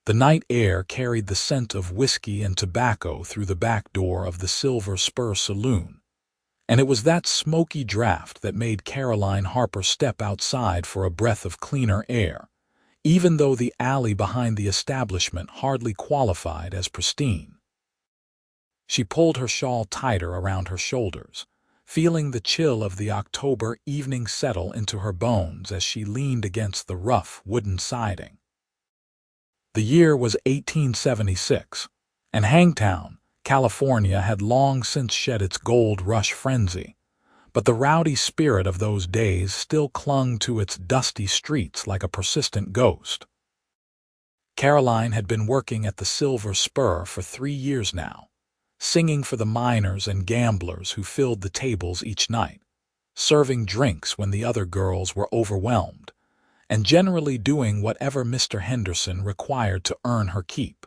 The night air carried the scent of whiskey and tobacco through the back door of the Silver Spur Saloon, and it was that smoky draft that made Caroline Harper step outside for a breath of cleaner air, even though the alley behind the establishment hardly qualified as pristine. She pulled her shawl tighter around her shoulders, feeling the chill of the October evening settle into her bones as she leaned against the rough wooden siding. The year was 1876, and Hangtown, California had long since shed its gold rush frenzy, but the rowdy spirit of those days still clung to its dusty streets like a persistent ghost. Caroline had been working at the Silver Spur for 3 years now, singing for the miners and gamblers who filled the tables each night, serving drinks when the other girls were overwhelmed, and generally doing whatever Mr. Henderson required to earn her keep.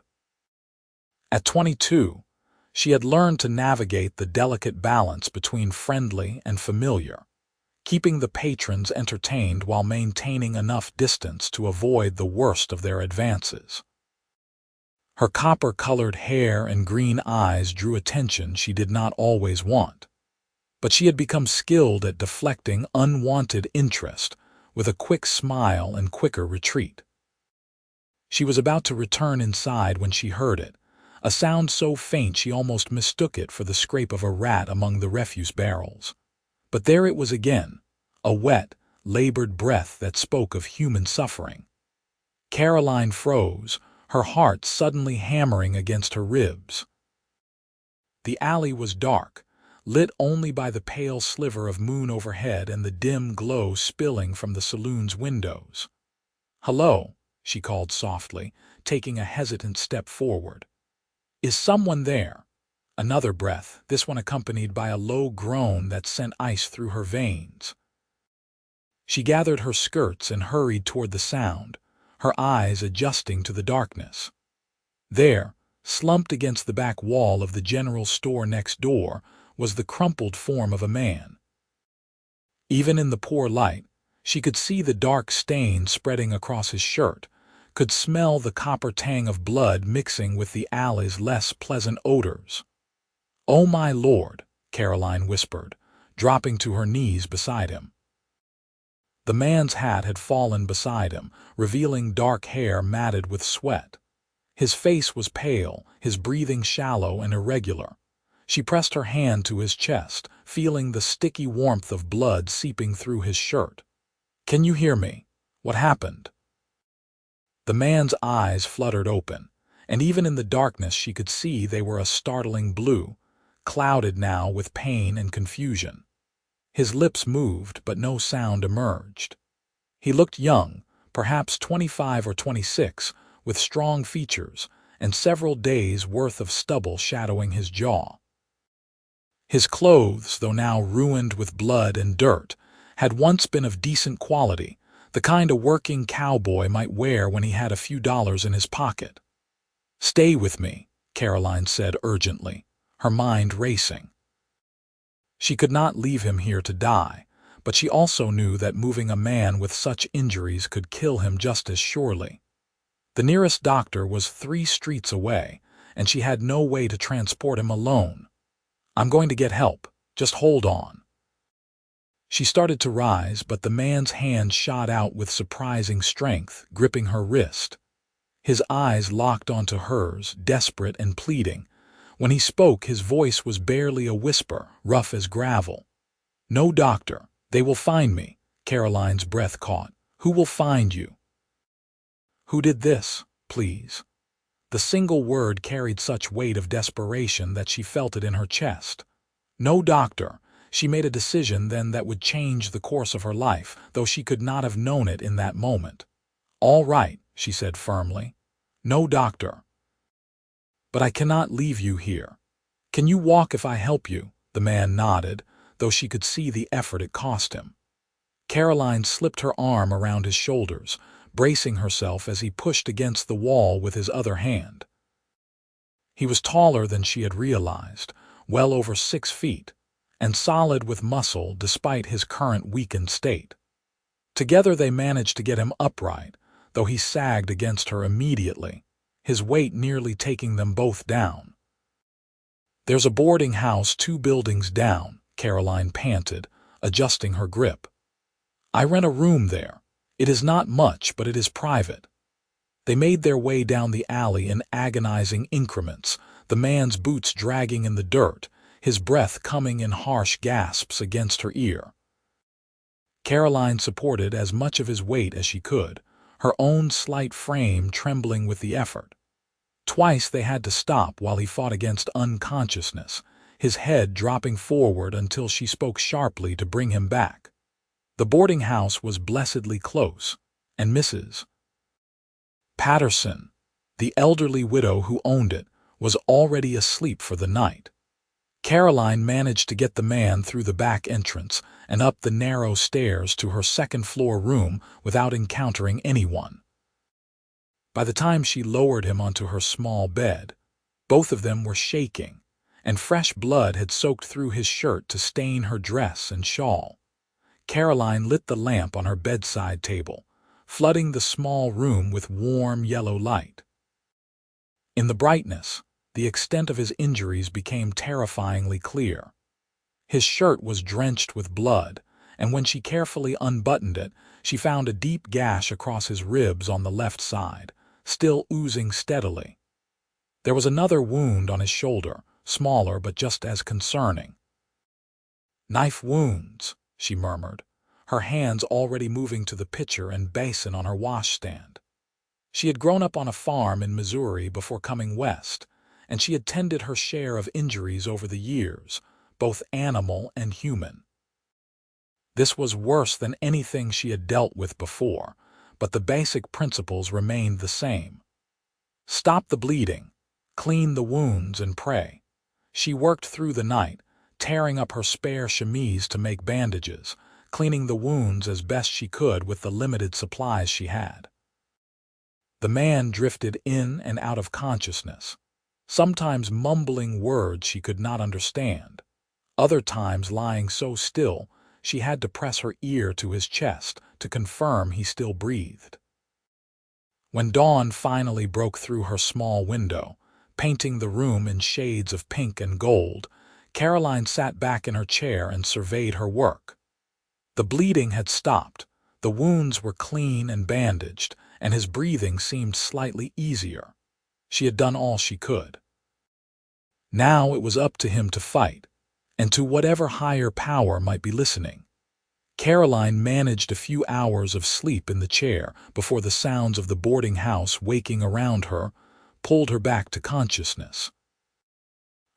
At 22, she had learned to navigate the delicate balance between friendly and familiar, keeping the patrons entertained while maintaining enough distance to avoid the worst of their advances. Her copper-colored hair and green eyes drew attention she did not always want, but she had become skilled at deflecting unwanted interest with a quick smile and quicker retreat. She was about to return inside when she heard it, a sound so faint she almost mistook it for the scrape of a rat among the refuse barrels. But there it was again, a wet, labored breath that spoke of human suffering. Caroline froze, her heart suddenly hammering against her ribs. The alley was dark, lit only by the pale sliver of moon overhead and the dim glow spilling from the saloon's windows. "Hello," she called softly, taking a hesitant step forward. "Is someone there?" Another breath, this one accompanied by a low groan that sent ice through her veins. She gathered her skirts and hurried toward the sound, her eyes adjusting to the darkness. There, slumped against the back wall of the general store next door, was the crumpled form of a man. Even in the poor light, she could see the dark stain spreading across his shirt, could smell the copper tang of blood mixing with the alley's less pleasant odors. "Oh, my Lord," Caroline whispered, dropping to her knees beside him. The man's hat had fallen beside him, revealing dark hair matted with sweat. His face was pale, his breathing shallow and irregular. She pressed her hand to his chest, feeling the sticky warmth of blood seeping through his shirt. "Can you hear me? What happened?" The man's eyes fluttered open, and even in the darkness she could see they were a startling blue, clouded now with pain and confusion. His lips moved, but no sound emerged. He looked young, perhaps 25 or 26, with strong features and several days' worth of stubble shadowing his jaw. His clothes, though now ruined with blood and dirt, had once been of decent quality, the kind a working cowboy might wear when he had a few dollars in his pocket. "Stay with me," Caroline said urgently, her mind racing. She could not leave him here to die, but she also knew that moving a man with such injuries could kill him just as surely. The nearest doctor was 3 streets away, and she had no way to transport him alone. "I'm going to get help. Just hold on." She started to rise, but the man's hand shot out with surprising strength, gripping her wrist. His eyes locked onto hers, desperate and pleading. When he spoke, his voice was barely a whisper, rough as gravel. "No doctor. They will find me." Caroline's breath caught. "Who will find you?" "Who did this, please?" The single word carried such weight of desperation that she felt it in her chest. No doctor. She made a decision then that would change the course of her life, though she could not have known it in that moment. "All right," she said firmly. "No doctor. But I cannot leave you here. Can you walk if I help you?" The man nodded, though she could see the effort it cost him. Caroline slipped her arm around his shoulders, bracing herself as he pushed against the wall with his other hand. He was taller than she had realized, well over 6 feet, and solid with muscle despite his current weakened state. Together they managed to get him upright, though he sagged against her immediately. his weight nearly taking them both down. "There's a boarding house 2 buildings down," Caroline panted, adjusting her grip. "I rent a room there. It is not much, but it is private." They made their way down the alley in agonizing increments, the man's boots dragging in the dirt, his breath coming in harsh gasps against her ear. Caroline supported as much of his weight as she could, her own slight frame trembling with the effort. Twice they had to stop while he fought against unconsciousness, his head dropping forward until she spoke sharply to bring him back. The boarding house was blessedly close, and Mrs. Patterson, the elderly widow who owned it, was already asleep for the night. Caroline managed to get the man through the back entrance and up the narrow stairs to her second-floor room without encountering anyone. By the time she lowered him onto her small bed, both of them were shaking, and fresh blood had soaked through his shirt to stain her dress and shawl. Caroline lit the lamp on her bedside table, flooding the small room with warm yellow light. In the brightness, the extent of his injuries became terrifyingly clear. His shirt was drenched with blood, and when she carefully unbuttoned it, she found a deep gash across his ribs on the left side, still oozing steadily. There was another wound on his shoulder, smaller but just as concerning. "Knife wounds," she murmured, her hands already moving to the pitcher and basin on her washstand. She had grown up on a farm in Missouri before coming west, and she had tended her share of injuries over the years, both animal and human. This was worse than anything she had dealt with before, but the basic principles remained the same. Stop the bleeding, clean the wounds, and pray. She worked through the night, tearing up her spare chemise to make bandages, cleaning the wounds as best she could with the limited supplies she had. The man drifted in and out of consciousness, sometimes mumbling words she could not understand, other times lying so still she had to press her ear to his chest to confirm he still breathed. When dawn finally broke through her small window, painting the room in shades of pink and gold, Caroline sat back in her chair and surveyed her work. The bleeding had stopped, the wounds were clean and bandaged, and his breathing seemed slightly easier. She had done all she could. Now it was up to him to fight, and to whatever higher power might be listening. Caroline managed a few hours of sleep in the chair before the sounds of the boarding house waking around her pulled her back to consciousness.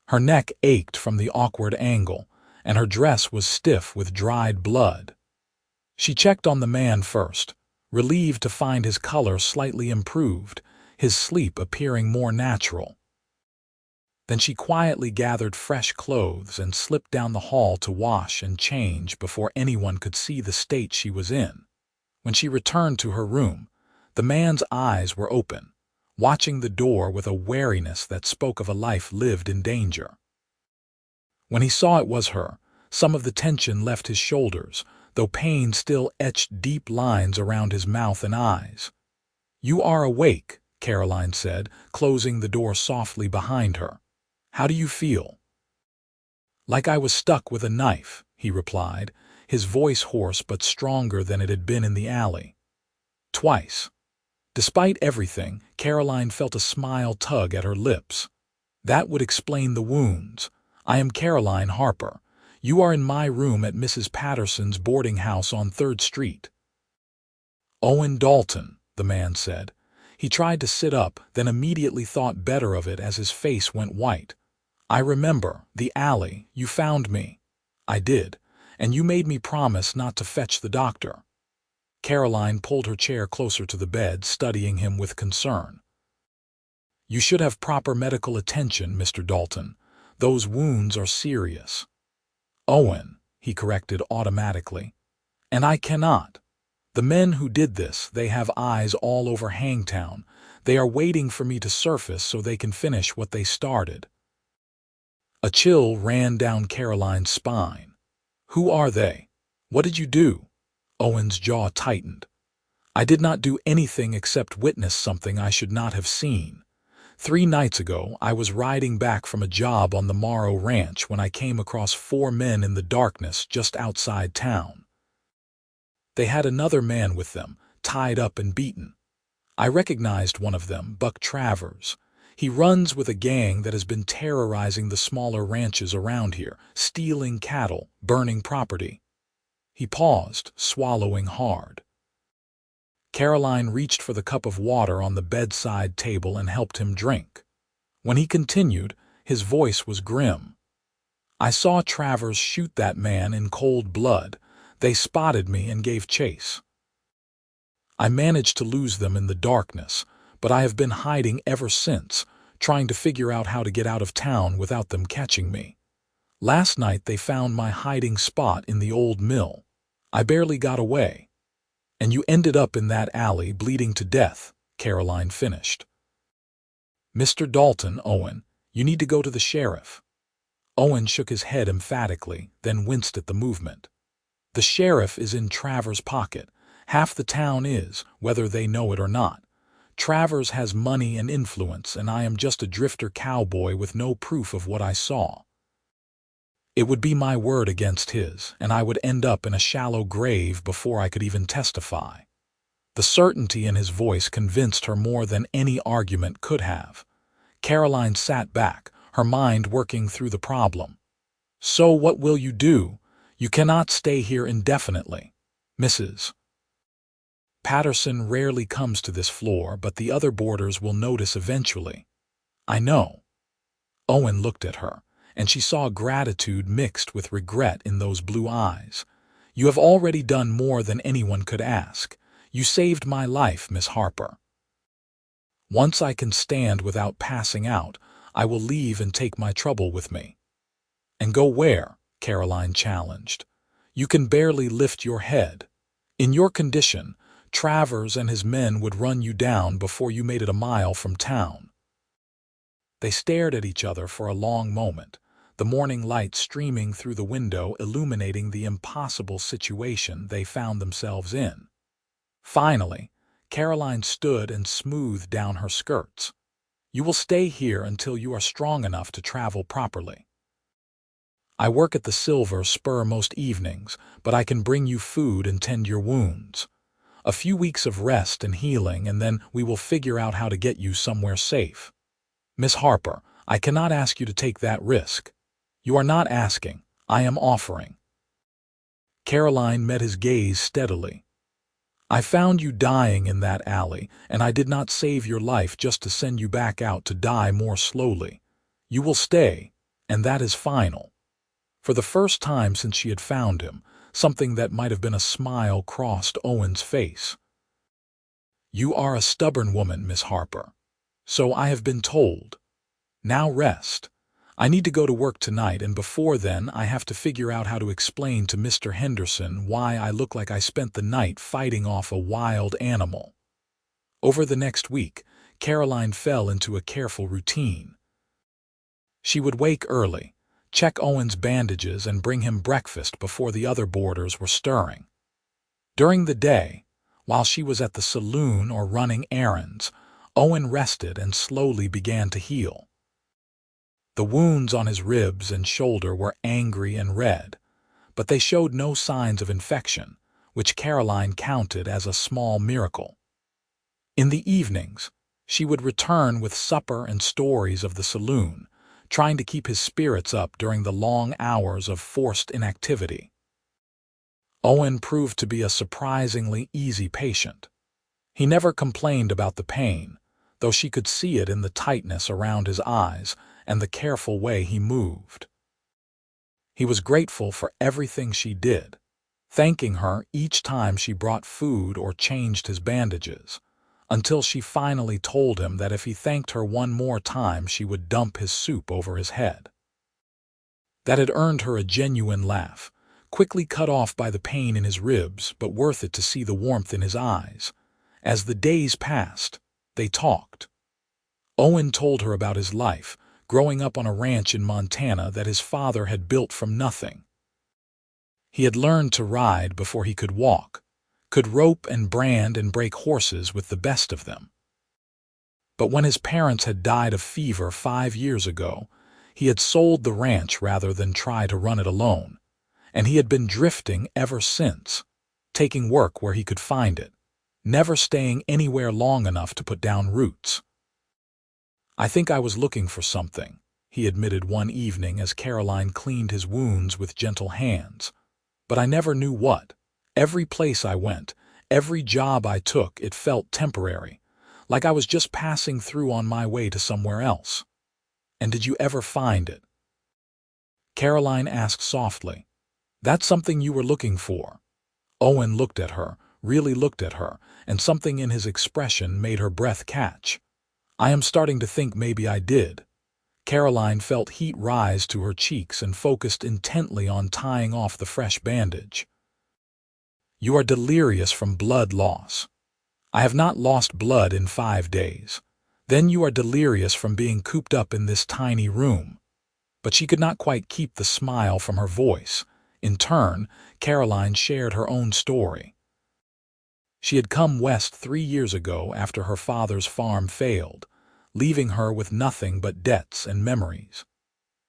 Her neck ached from the awkward angle, and her dress was stiff with dried blood. She checked on the man first, relieved to find his color slightly improved, his sleep appearing more natural. Then she quietly gathered fresh clothes and slipped down the hall to wash and change before anyone could see the state she was in. When she returned to her room, the man's eyes were open, watching the door with a wariness that spoke of a life lived in danger. When he saw it was her, some of the tension left his shoulders, though pain still etched deep lines around his mouth and eyes. "You are awake," Caroline said, closing the door softly behind her. "How do you feel?" "Like I was stuck with a knife," he replied, his voice hoarse but stronger than it had been in the alley. Twice. Despite everything, Caroline felt a smile tug at her lips. "That would explain the wounds. I am Caroline Harper. You are in my room at Mrs. Patterson's boarding house on 3rd Street. "Owen Dalton," the man said. He tried to sit up, then immediately thought better of it as his face went white. "I remember, the alley, you found me." "I did, and you made me promise not to fetch the doctor." Caroline pulled her chair closer to the bed, studying him with concern. "You should have proper medical attention, Mr. Dalton. Those wounds are serious." "Owen," he corrected automatically. "And I cannot. The men who did this, they have eyes all over Hangtown. They are waiting for me to surface so they can finish what they started." A chill ran down Caroline's spine. "Who are they? What did you do?" Owen's jaw tightened. "I did not do anything except witness something I should not have seen. 3 nights ago, I was riding back from a job on the Morrow Ranch when I came across 4 men in the darkness just outside town. They had another man with them, tied up and beaten. I recognized one of them, Buck Travers. He runs with a gang that has been terrorizing the smaller ranches around here, stealing cattle, burning property. He paused, swallowing hard. Caroline reached for the cup of water on the bedside table and helped him drink. When he continued, his voice was grim. I saw Travers shoot that man in cold blood. They spotted me and gave chase. I managed to lose them in the darkness, but I have been hiding ever since, trying to figure out how to get out of town without them catching me. Last night they found my hiding spot in the old mill. I barely got away. And you ended up in that alley bleeding to death, Caroline finished. Mr. Dalton, Owen, you need to go to the sheriff. Owen shook his head emphatically, then winced at the movement. The sheriff is in Travers' pocket. Half the town is, whether they know it or not. Travers has money and influence, and I am just a drifter cowboy with no proof of what I saw. It would be my word against his, and I would end up in a shallow grave before I could even testify. The certainty in his voice convinced her more than any argument could have. Caroline sat back, her mind working through the problem. So what will you do? You cannot stay here indefinitely. Mrs. Patterson rarely comes to this floor, but the other boarders will notice eventually. I know. Owen looked at her, and she saw gratitude mixed with regret in those blue eyes. You have already done more than anyone could ask. You saved my life, Miss Harper. Once I can stand without passing out, I will leave and take my trouble with me. And go where? Caroline challenged. You can barely lift your head. In your condition, Travers and his men would run you down before you made it a mile from town. They stared at each other for a long moment, the morning light streaming through the window illuminating the impossible situation they found themselves in. Finally, Caroline stood and smoothed down her skirts. You will stay here until you are strong enough to travel properly. I work at the Silver Spur most evenings, but I can bring you food and tend your wounds. A few weeks of rest and healing, and then we will figure out how to get you somewhere safe. Miss Harper, I cannot ask you to take that risk. You are not asking, I am offering. Caroline met his gaze steadily. I found you dying in that alley, and I did not save your life just to send you back out to die more slowly. You will stay, and that is final. For the first time since she had found him, something that might have been a smile crossed Owen's face. You are a stubborn woman, Miss Harper. So I have been told. Now rest. I need to go to work tonight, and before then I have to figure out how to explain to Mr. Henderson why I look like I spent the night fighting off a wild animal. Over the next week, Caroline fell into a careful routine. She would wake early, check Owen's bandages, and bring him breakfast before the other boarders were stirring. During the day, while she was at the saloon or running errands, Owen rested and slowly began to heal. The wounds on his ribs and shoulder were angry and red, but they showed no signs of infection, which Caroline counted as a small miracle. In the evenings, she would return with supper and stories of the saloon, trying to keep his spirits up during the long hours of forced inactivity. Owen proved to be a surprisingly easy patient. He never complained about the pain, though she could see it in the tightness around his eyes and the careful way he moved. He was grateful for everything she did, thanking her each time she brought food or changed his bandages, until she finally told him that if he thanked her one more time she would dump his soup over his head. That had earned her a genuine laugh, quickly cut off by the pain in his ribs, but worth it to see the warmth in his eyes. As the days passed, they talked. Owen told her about his life, growing up on a ranch in Montana that his father had built from nothing. He had learned to ride before he could walk, could rope and brand and break horses with the best of them. But when his parents had died of fever 5 years ago, he had sold the ranch rather than try to run it alone, and he had been drifting ever since, taking work where he could find it, never staying anywhere long enough to put down roots. "I think I was looking for something," he admitted one evening as Caroline cleaned his wounds with gentle hands. "But I never knew what. Every place I went, every job I took, it felt temporary, like I was just passing through on my way to somewhere else." "And did you ever find it?" Caroline asked softly. "That's something you were looking for." Owen looked at her, really looked at her, and something in his expression made her breath catch. "I am starting to think maybe I did." Caroline felt heat rise to her cheeks and focused intently on tying off the fresh bandage. "You are delirious from blood loss." "I have not lost blood in 5 days." "Then you are delirious from being cooped up in this tiny room." But she could not quite keep the smile from her voice. In turn, Caroline shared her own story. She had come west 3 years ago after her father's farm failed, leaving her with nothing but debts and memories.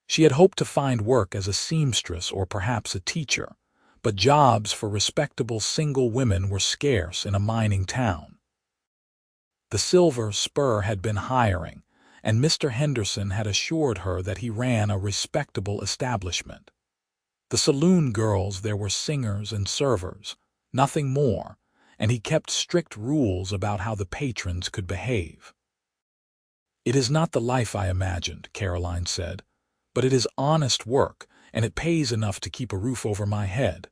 She had hoped to find work as a seamstress or perhaps a teacher, but jobs for respectable single women were scarce in a mining town. The Silver Spur had been hiring, and Mr. Henderson had assured her that he ran a respectable establishment. The saloon girls there were singers and servers, nothing more, and he kept strict rules about how the patrons could behave. "It is not the life I imagined," Caroline said, "but it is honest work, and it pays enough to keep a roof over my head.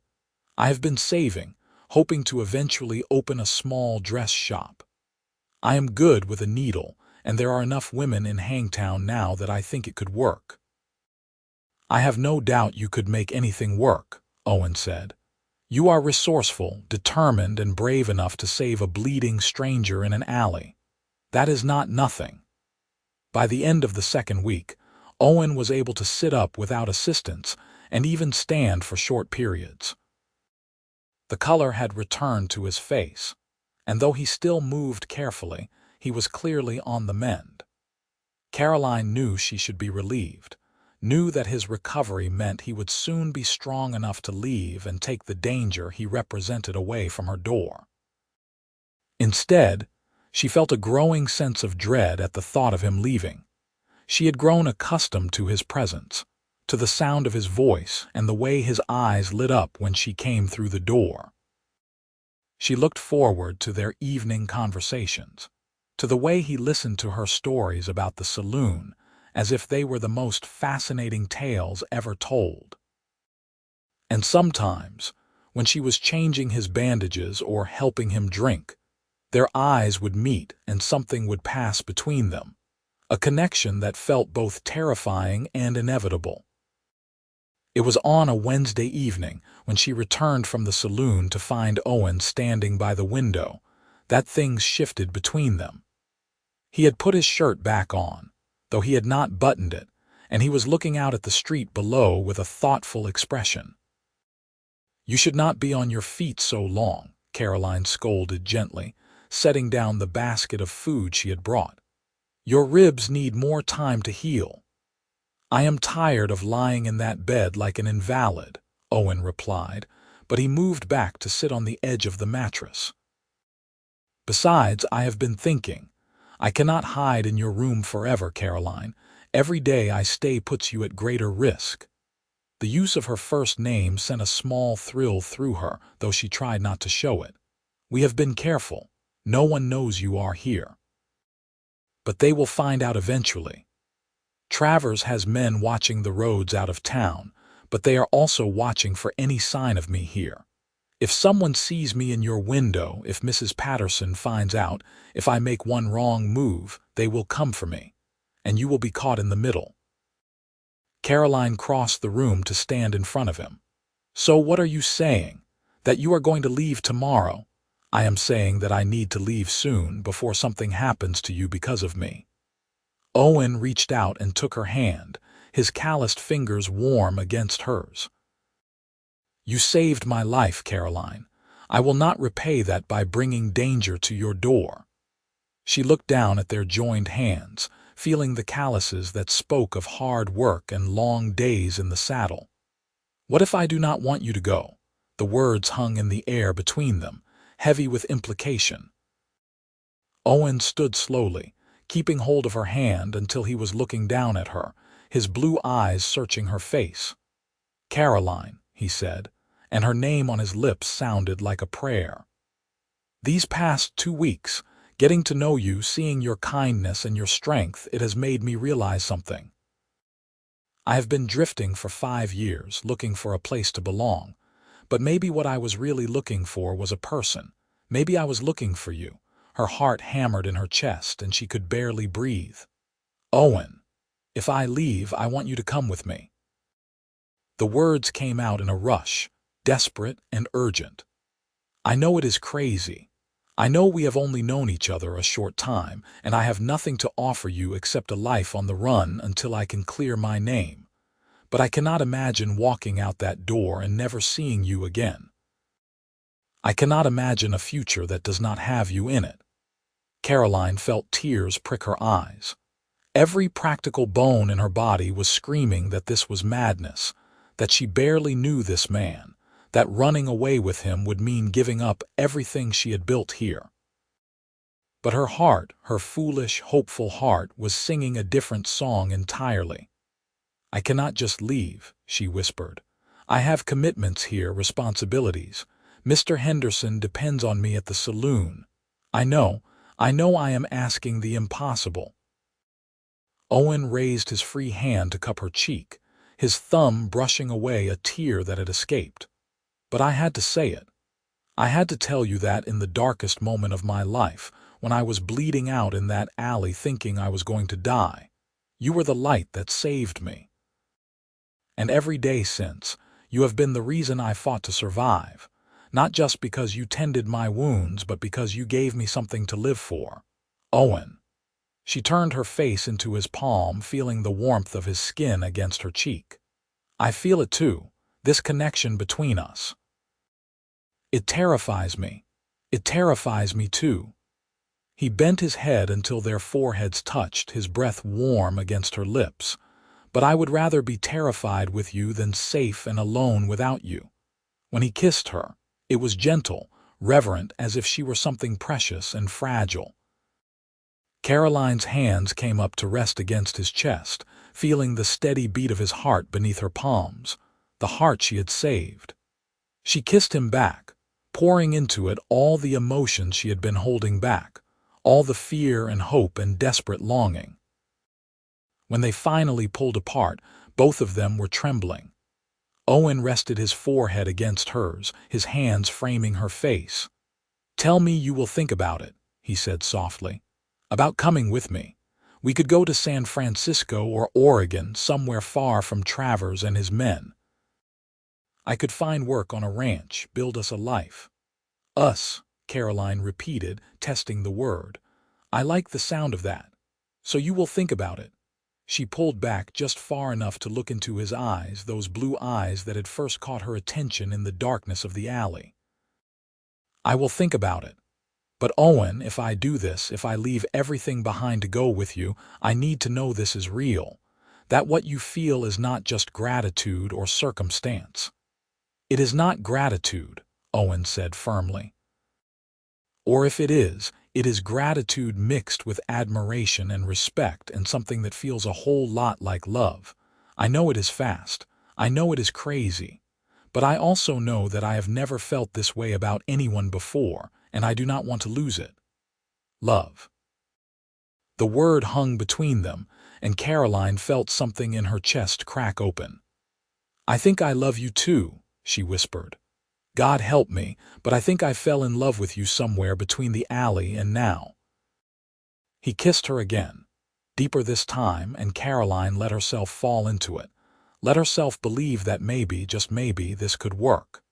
I have been saving, hoping to eventually open a small dress shop. I am good with a needle, and there are enough women in Hangtown now that I think it could work." "I have no doubt you could make anything work," Owen said. "You are resourceful, determined, and brave enough to save a bleeding stranger in an alley. That is not nothing." By the end of the second week, Owen was able to sit up without assistance and even stand for short periods. The color had returned to his face, and though he still moved carefully, he was clearly on the mend. Caroline knew she should be relieved, knew that his recovery meant he would soon be strong enough to leave and take the danger he represented away from her door. Instead, she felt a growing sense of dread at the thought of him leaving. She had grown accustomed to his presence, to the sound of his voice and the way his eyes lit up when she came through the door. She looked forward to their evening conversations, to the way he listened to her stories about the saloon, as if they were the most fascinating tales ever told. And sometimes, when she was changing his bandages or helping him drink, their eyes would meet and something would pass between them, a connection that felt both terrifying and inevitable. It was on a Wednesday evening, when she returned from the saloon to find Owen standing by the window, that things shifted between them. He had put his shirt back on, though he had not buttoned it, and he was looking out at the street below with a thoughtful expression. "You should not be on your feet so long," Caroline scolded gently, setting down the basket of food she had brought. "Your ribs need more time to heal." "I am tired of lying in that bed like an invalid," Owen replied, but he moved back to sit on the edge of the mattress. "Besides, I have been thinking. I cannot hide in your room forever, Caroline. Every day I stay puts you at greater risk." The use of her first name sent a small thrill through her, though she tried not to show it. "We have been careful. No one knows you are here." "But they will find out eventually. Travers has men watching the roads out of town, but they are also watching for any sign of me here. If someone sees me in your window, if Mrs. Patterson finds out, if I make one wrong move, they will come for me, and you will be caught in the middle." Caroline crossed the room to stand in front of him. "So what are you saying? That you are going to leave tomorrow?" "I am saying that I need to leave soon, before something happens to you because of me." Owen reached out and took her hand, his calloused fingers warm against hers. "You saved my life, Caroline. I will not repay that by bringing danger to your door." She looked down at their joined hands, feeling the calluses that spoke of hard work and long days in the saddle. "What if I do not want you to go?" The words hung in the air between them, heavy with implication. Owen stood slowly, keeping hold of her hand until he was looking down at her, his blue eyes searching her face. "Caroline," he said, and her name on his lips sounded like a prayer. "These past 2 weeks, getting to know you, seeing your kindness and your strength, it has made me realize something. I have been drifting for 5 years, looking for a place to belong. But maybe what I was really looking for was a person. Maybe I was looking for you." Her heart hammered in her chest and she could barely breathe. "Owen, if I leave, I want you to come with me." The words came out in a rush, desperate and urgent. "I know it is crazy. I know we have only known each other a short time, and I have nothing to offer you except a life on the run until I can clear my name. But I cannot imagine walking out that door and never seeing you again. I cannot imagine a future that does not have you in it." Caroline felt tears prick her eyes. Every practical bone in her body was screaming that this was madness, that she barely knew this man, that running away with him would mean giving up everything she had built here. But her heart, her foolish, hopeful heart, was singing a different song entirely. "I cannot just leave," she whispered. "I have commitments here, responsibilities. Mr. Henderson depends on me at the saloon. I know I am asking the impossible." Owen raised his free hand to cup her cheek, his thumb brushing away a tear that had escaped. "But I had to say it. I had to tell you that in the darkest moment of my life, when I was bleeding out in that alley thinking I was going to die. You were the light that saved me. And every day since, you have been the reason I fought to survive, not just because you tended my wounds, but because you gave me something to live for. Owen." She turned her face into his palm, feeling the warmth of his skin against her cheek. "I feel it too, this connection between us. It terrifies me. It terrifies me too." He bent his head until their foreheads touched, his breath warm against her lips. "But I would rather be terrified with you than safe and alone without you." When he kissed her, it was gentle, reverent, as if she were something precious and fragile. Caroline's hands came up to rest against his chest, feeling the steady beat of his heart beneath her palms, the heart she had saved. She kissed him back, pouring into it all the emotions she had been holding back, all the fear and hope and desperate longing. When they finally pulled apart, both of them were trembling. Owen rested his forehead against hers, his hands framing her face. "Tell me you will think about it," he said softly. "About coming with me. We could go to San Francisco or Oregon, somewhere far from Travers and his men. I could find work on a ranch, build us a life." "Us," Caroline repeated, testing the word. "I like the sound of that. So you will think about it." She pulled back just far enough to look into his eyes, those blue eyes that had first caught her attention in the darkness of the alley. "I will think about it. But Owen, if I do this, if I leave everything behind to go with you, I need to know this is real, that what you feel is not just gratitude or circumstance." "It is not gratitude," Owen said firmly. "Or if it is gratitude mixed with admiration and respect and something that feels a whole lot like love. I know it is fast. I know it is crazy. But I also know that I have never felt this way about anyone before, and I do not want to lose it. Love." The word hung between them, and Caroline felt something in her chest crack open. "I think I love you too," she whispered. "God help me, but I think I fell in love with you somewhere between the alley and now." He kissed her again, deeper this time, and Caroline let herself fall into it, let herself believe that maybe, just maybe, this could work.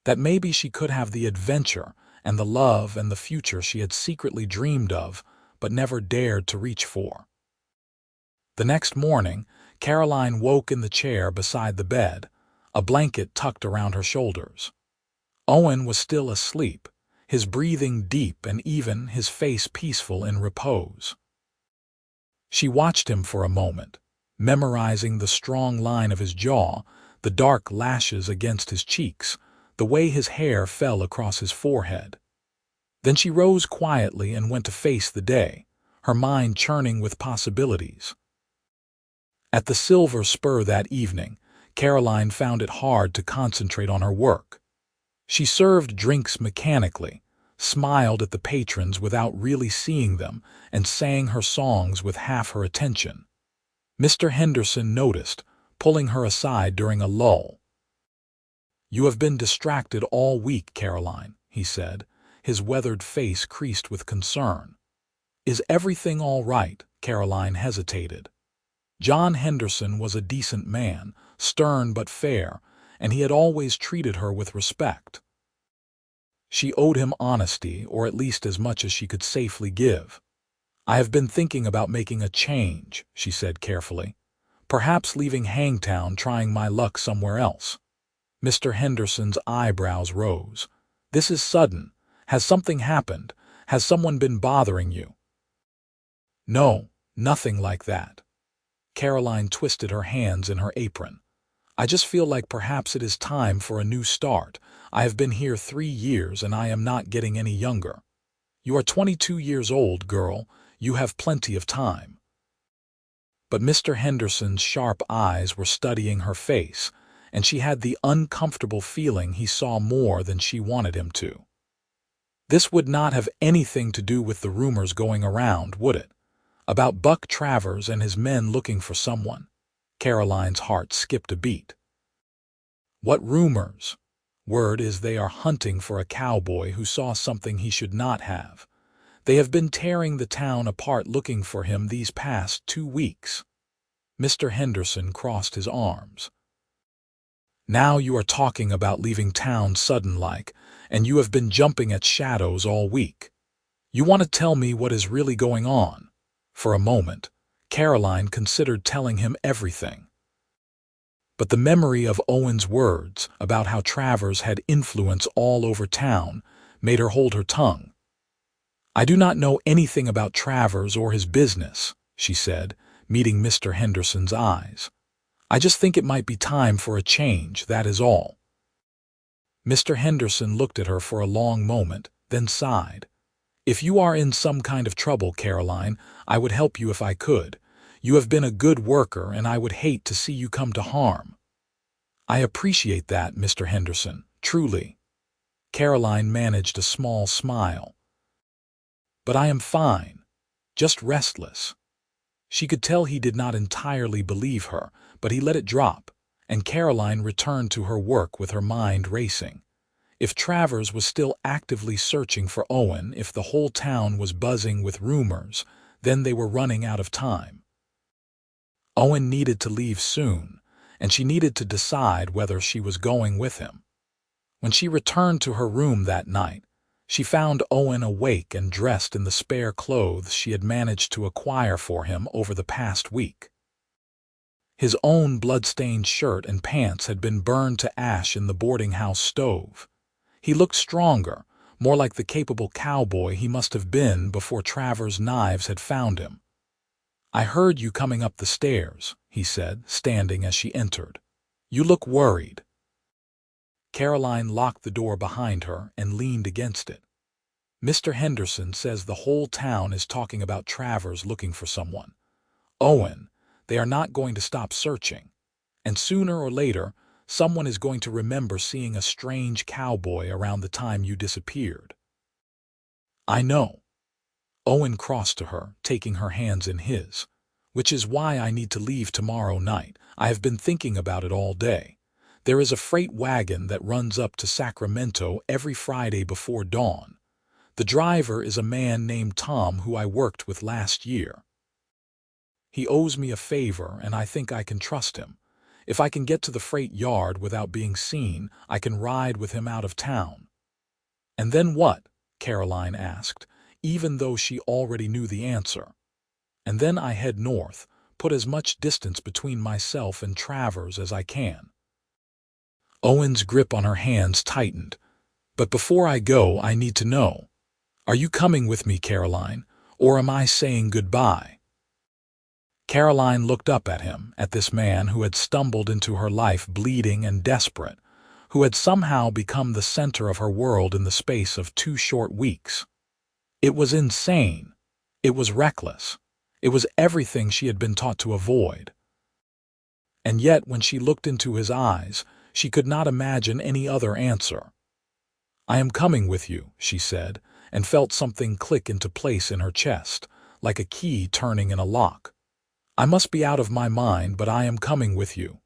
That maybe she could have the adventure and the love and the future she had secretly dreamed of, but never dared to reach for. The next morning, Caroline woke in the chair beside the bed, a blanket tucked around her shoulders. Owen was still asleep, his breathing deep and even, his face peaceful in repose. She watched him for a moment, memorizing the strong line of his jaw, the dark lashes against his cheeks, the way his hair fell across his forehead. Then she rose quietly and went to face the day, her mind churning with possibilities. At the Silver Spur that evening, Caroline found it hard to concentrate on her work. She served drinks mechanically, smiled at the patrons without really seeing them, and sang her songs with half her attention. Mr. Henderson noticed, pulling her aside during a lull. "You have been distracted all week, Caroline," he said, his weathered face creased with concern. "Is everything all right?" Caroline hesitated. John Henderson was a decent man, stern but fair, and he had always treated her with respect. She owed him honesty, or at least as much as she could safely give. "I have been thinking about making a change," she said carefully. "Perhaps leaving Hangtown, trying my luck somewhere else." Mr. Henderson's eyebrows rose. "This is sudden. Has something happened? Has someone been bothering you?" "No, nothing like that." Caroline twisted her hands in her apron. "I just feel like perhaps it is time for a new start. I have been here 3 years and I am not getting any younger." "You are 22 years old, girl. You have plenty of time." But Mr. Henderson's sharp eyes were studying her face, and she had the uncomfortable feeling he saw more than she wanted him to. "This would not have anything to do with the rumors going around, would it? About Buck Travers and his men looking for someone?" Caroline's heart skipped a beat. "What rumors?" "Word is they are hunting for a cowboy who saw something he should not have. They have been tearing the town apart looking for him these past 2 weeks. Mr. Henderson crossed his arms. "Now you are talking about leaving town sudden-like, and you have been jumping at shadows all week. You want to tell me what is really going on?" For a moment, Caroline considered telling him everything. But the memory of Owen's words about how Travers had influence all over town made her hold her tongue. "I do not know anything about Travers or his business," she said, meeting Mr. Henderson's eyes. "I just think it might be time for a change, that is all." Mr. Henderson looked at her for a long moment, then sighed. "If you are in some kind of trouble, Caroline, I would help you if I could. You have been a good worker, and I would hate to see you come to harm." "I appreciate that, Mr. Henderson, truly." Caroline managed a small smile. "But I am fine, just restless." She could tell he did not entirely believe her, but he let it drop, and Caroline returned to her work with her mind racing. If Travers was still actively searching for Owen, if the whole town was buzzing with rumors, then they were running out of time. Owen needed to leave soon, and she needed to decide whether she was going with him. When she returned to her room that night, she found Owen awake and dressed in the spare clothes she had managed to acquire for him over the past week. His own blood-stained shirt and pants had been burned to ash in the boarding-house stove. He looked stronger, more like the capable cowboy he must have been before Travers' knives had found him. "I heard you coming up the stairs," he said, standing as she entered. "You look worried." Caroline locked the door behind her and leaned against it. "Mr. Henderson says the whole town is talking about Travers looking for someone. Owen, they are not going to stop searching. And sooner or later, someone is going to remember seeing a strange cowboy around the time you disappeared." "I know." Owen crossed to her, taking her hands in his. "Which is why I need to leave tomorrow night. I have been thinking about it all day. There is a freight wagon that runs up to Sacramento every Friday before dawn. The driver is a man named Tom who I worked with last year. He owes me a favor, and I think I can trust him. If I can get to the freight yard without being seen, I can ride with him out of town." "And then what?" Caroline asked, even though she already knew the answer. "And then I head north, put as much distance between myself and Travers as I can." Owen's grip on her hands tightened. But before I go, I need to know. Are you coming with me, Caroline, or am I saying goodbye? Caroline looked up at him, at this man who had stumbled into her life bleeding and desperate, who had somehow become the center of her world in the space of 2 short weeks. It was insane. It was reckless. It was everything she had been taught to avoid. And yet, when she looked into his eyes, she could not imagine any other answer. I am coming with you, she said, and felt something click into place in her chest, like a key turning in a lock. I must be out of my mind, but I am coming with you.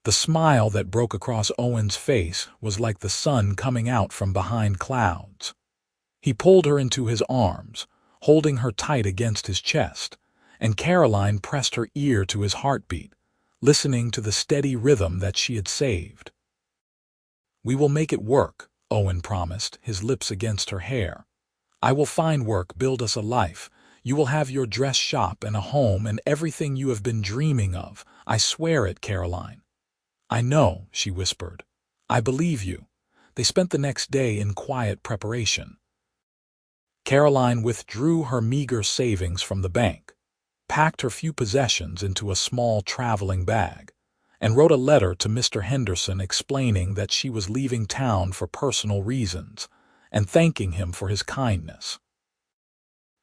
The smile that broke across Owen's face was like the sun coming out from behind clouds. He pulled her into his arms, holding her tight against his chest, and Caroline pressed her ear to his heartbeat, listening to the steady rhythm that she had saved. We will make it work, Owen promised, his lips against her hair. I will find work, build us a life. You will have your dress shop and a home and everything you have been dreaming of. I swear it, Caroline. I know, she whispered. I believe you. They spent the next day in quiet preparation. Caroline withdrew her meager savings from the bank, packed her few possessions into a small traveling bag, and wrote a letter to Mr. Henderson explaining that she was leaving town for personal reasons and thanking him for his kindness.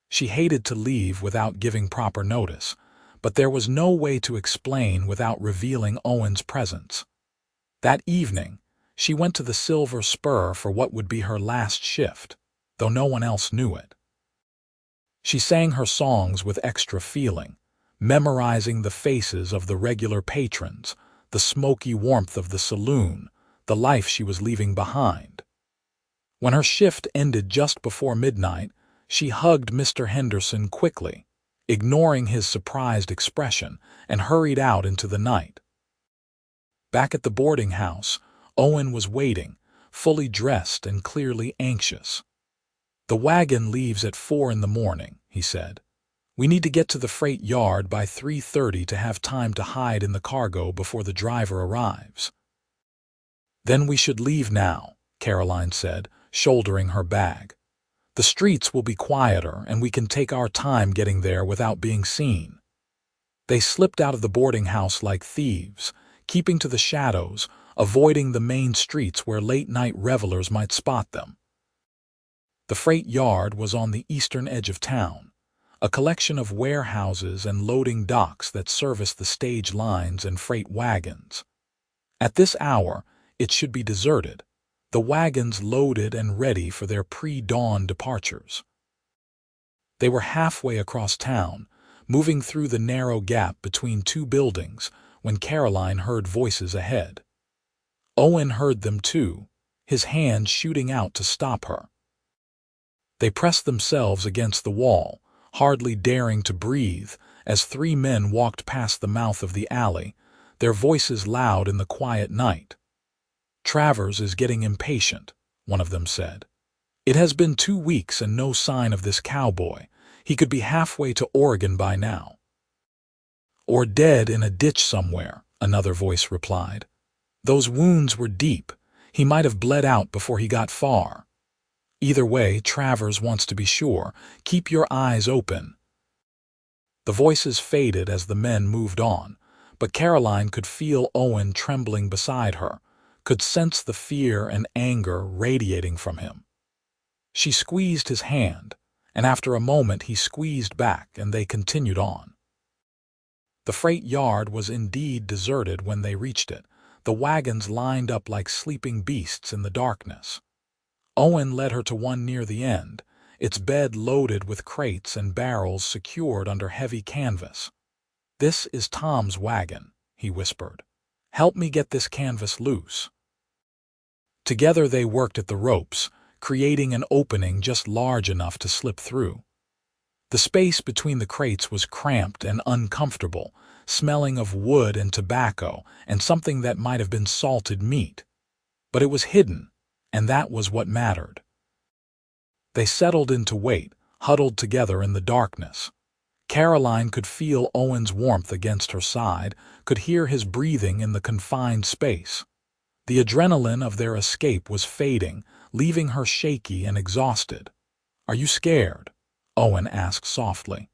She hated to leave without giving proper notice, but there was no way to explain without revealing Owen's presence. That evening, she went to the Silver Spur for what would be her last shift, though no one else knew it. She sang her songs with extra feeling, memorizing the faces of the regular patrons, the smoky warmth of the saloon, the life she was leaving behind. When her shift ended just before midnight, she hugged Mr. Henderson quickly, ignoring his surprised expression, and hurried out into the night. Back at the boarding house, Owen was waiting, fully dressed and clearly anxious. The wagon leaves at 4 in the morning, he said. We need to get to the freight yard by 3:30 to have time to hide in the cargo before the driver arrives. Then we should leave now, Caroline said, shouldering her bag. The streets will be quieter and we can take our time getting there without being seen. They slipped out of the boarding house like thieves, keeping to the shadows, avoiding the main streets where late-night revelers might spot them. The freight yard was on the eastern edge of town, a collection of warehouses and loading docks that serviced the stage lines and freight wagons. At this hour, it should be deserted, the wagons loaded and ready for their pre-dawn departures. They were halfway across town, moving through the narrow gap between 2 buildings, when Caroline heard voices ahead. Owen heard them too, his hand shooting out to stop her. They pressed themselves against the wall, hardly daring to breathe, as 3 men walked past the mouth of the alley, their voices loud in the quiet night. Travers is getting impatient, one of them said. It has been 2 weeks and no sign of this cowboy. He could be halfway to Oregon by now. Or dead in a ditch somewhere, another voice replied. Those wounds were deep. He might have bled out before he got far. Either way, Travers wants to be sure. Keep your eyes open. The voices faded as the men moved on, but Caroline could feel Owen trembling beside her, could sense the fear and anger radiating from him. She squeezed his hand, and after a moment he squeezed back and they continued on. The freight yard was indeed deserted when they reached it, the wagons lined up like sleeping beasts in the darkness. Owen led her to one near the end, its bed loaded with crates and barrels secured under heavy canvas. This is Tom's wagon, he whispered. Help me get this canvas loose. Together they worked at the ropes, creating an opening just large enough to slip through. The space between the crates was cramped and uncomfortable, smelling of wood and tobacco and something that might have been salted meat. But it was hidden, and that was what mattered. They settled into wait, huddled together in the darkness. Caroline could feel Owen's warmth against her side, could hear his breathing in the confined space. The adrenaline of their escape was fading, leaving her shaky and exhausted. "Are you scared?" Owen asked softly.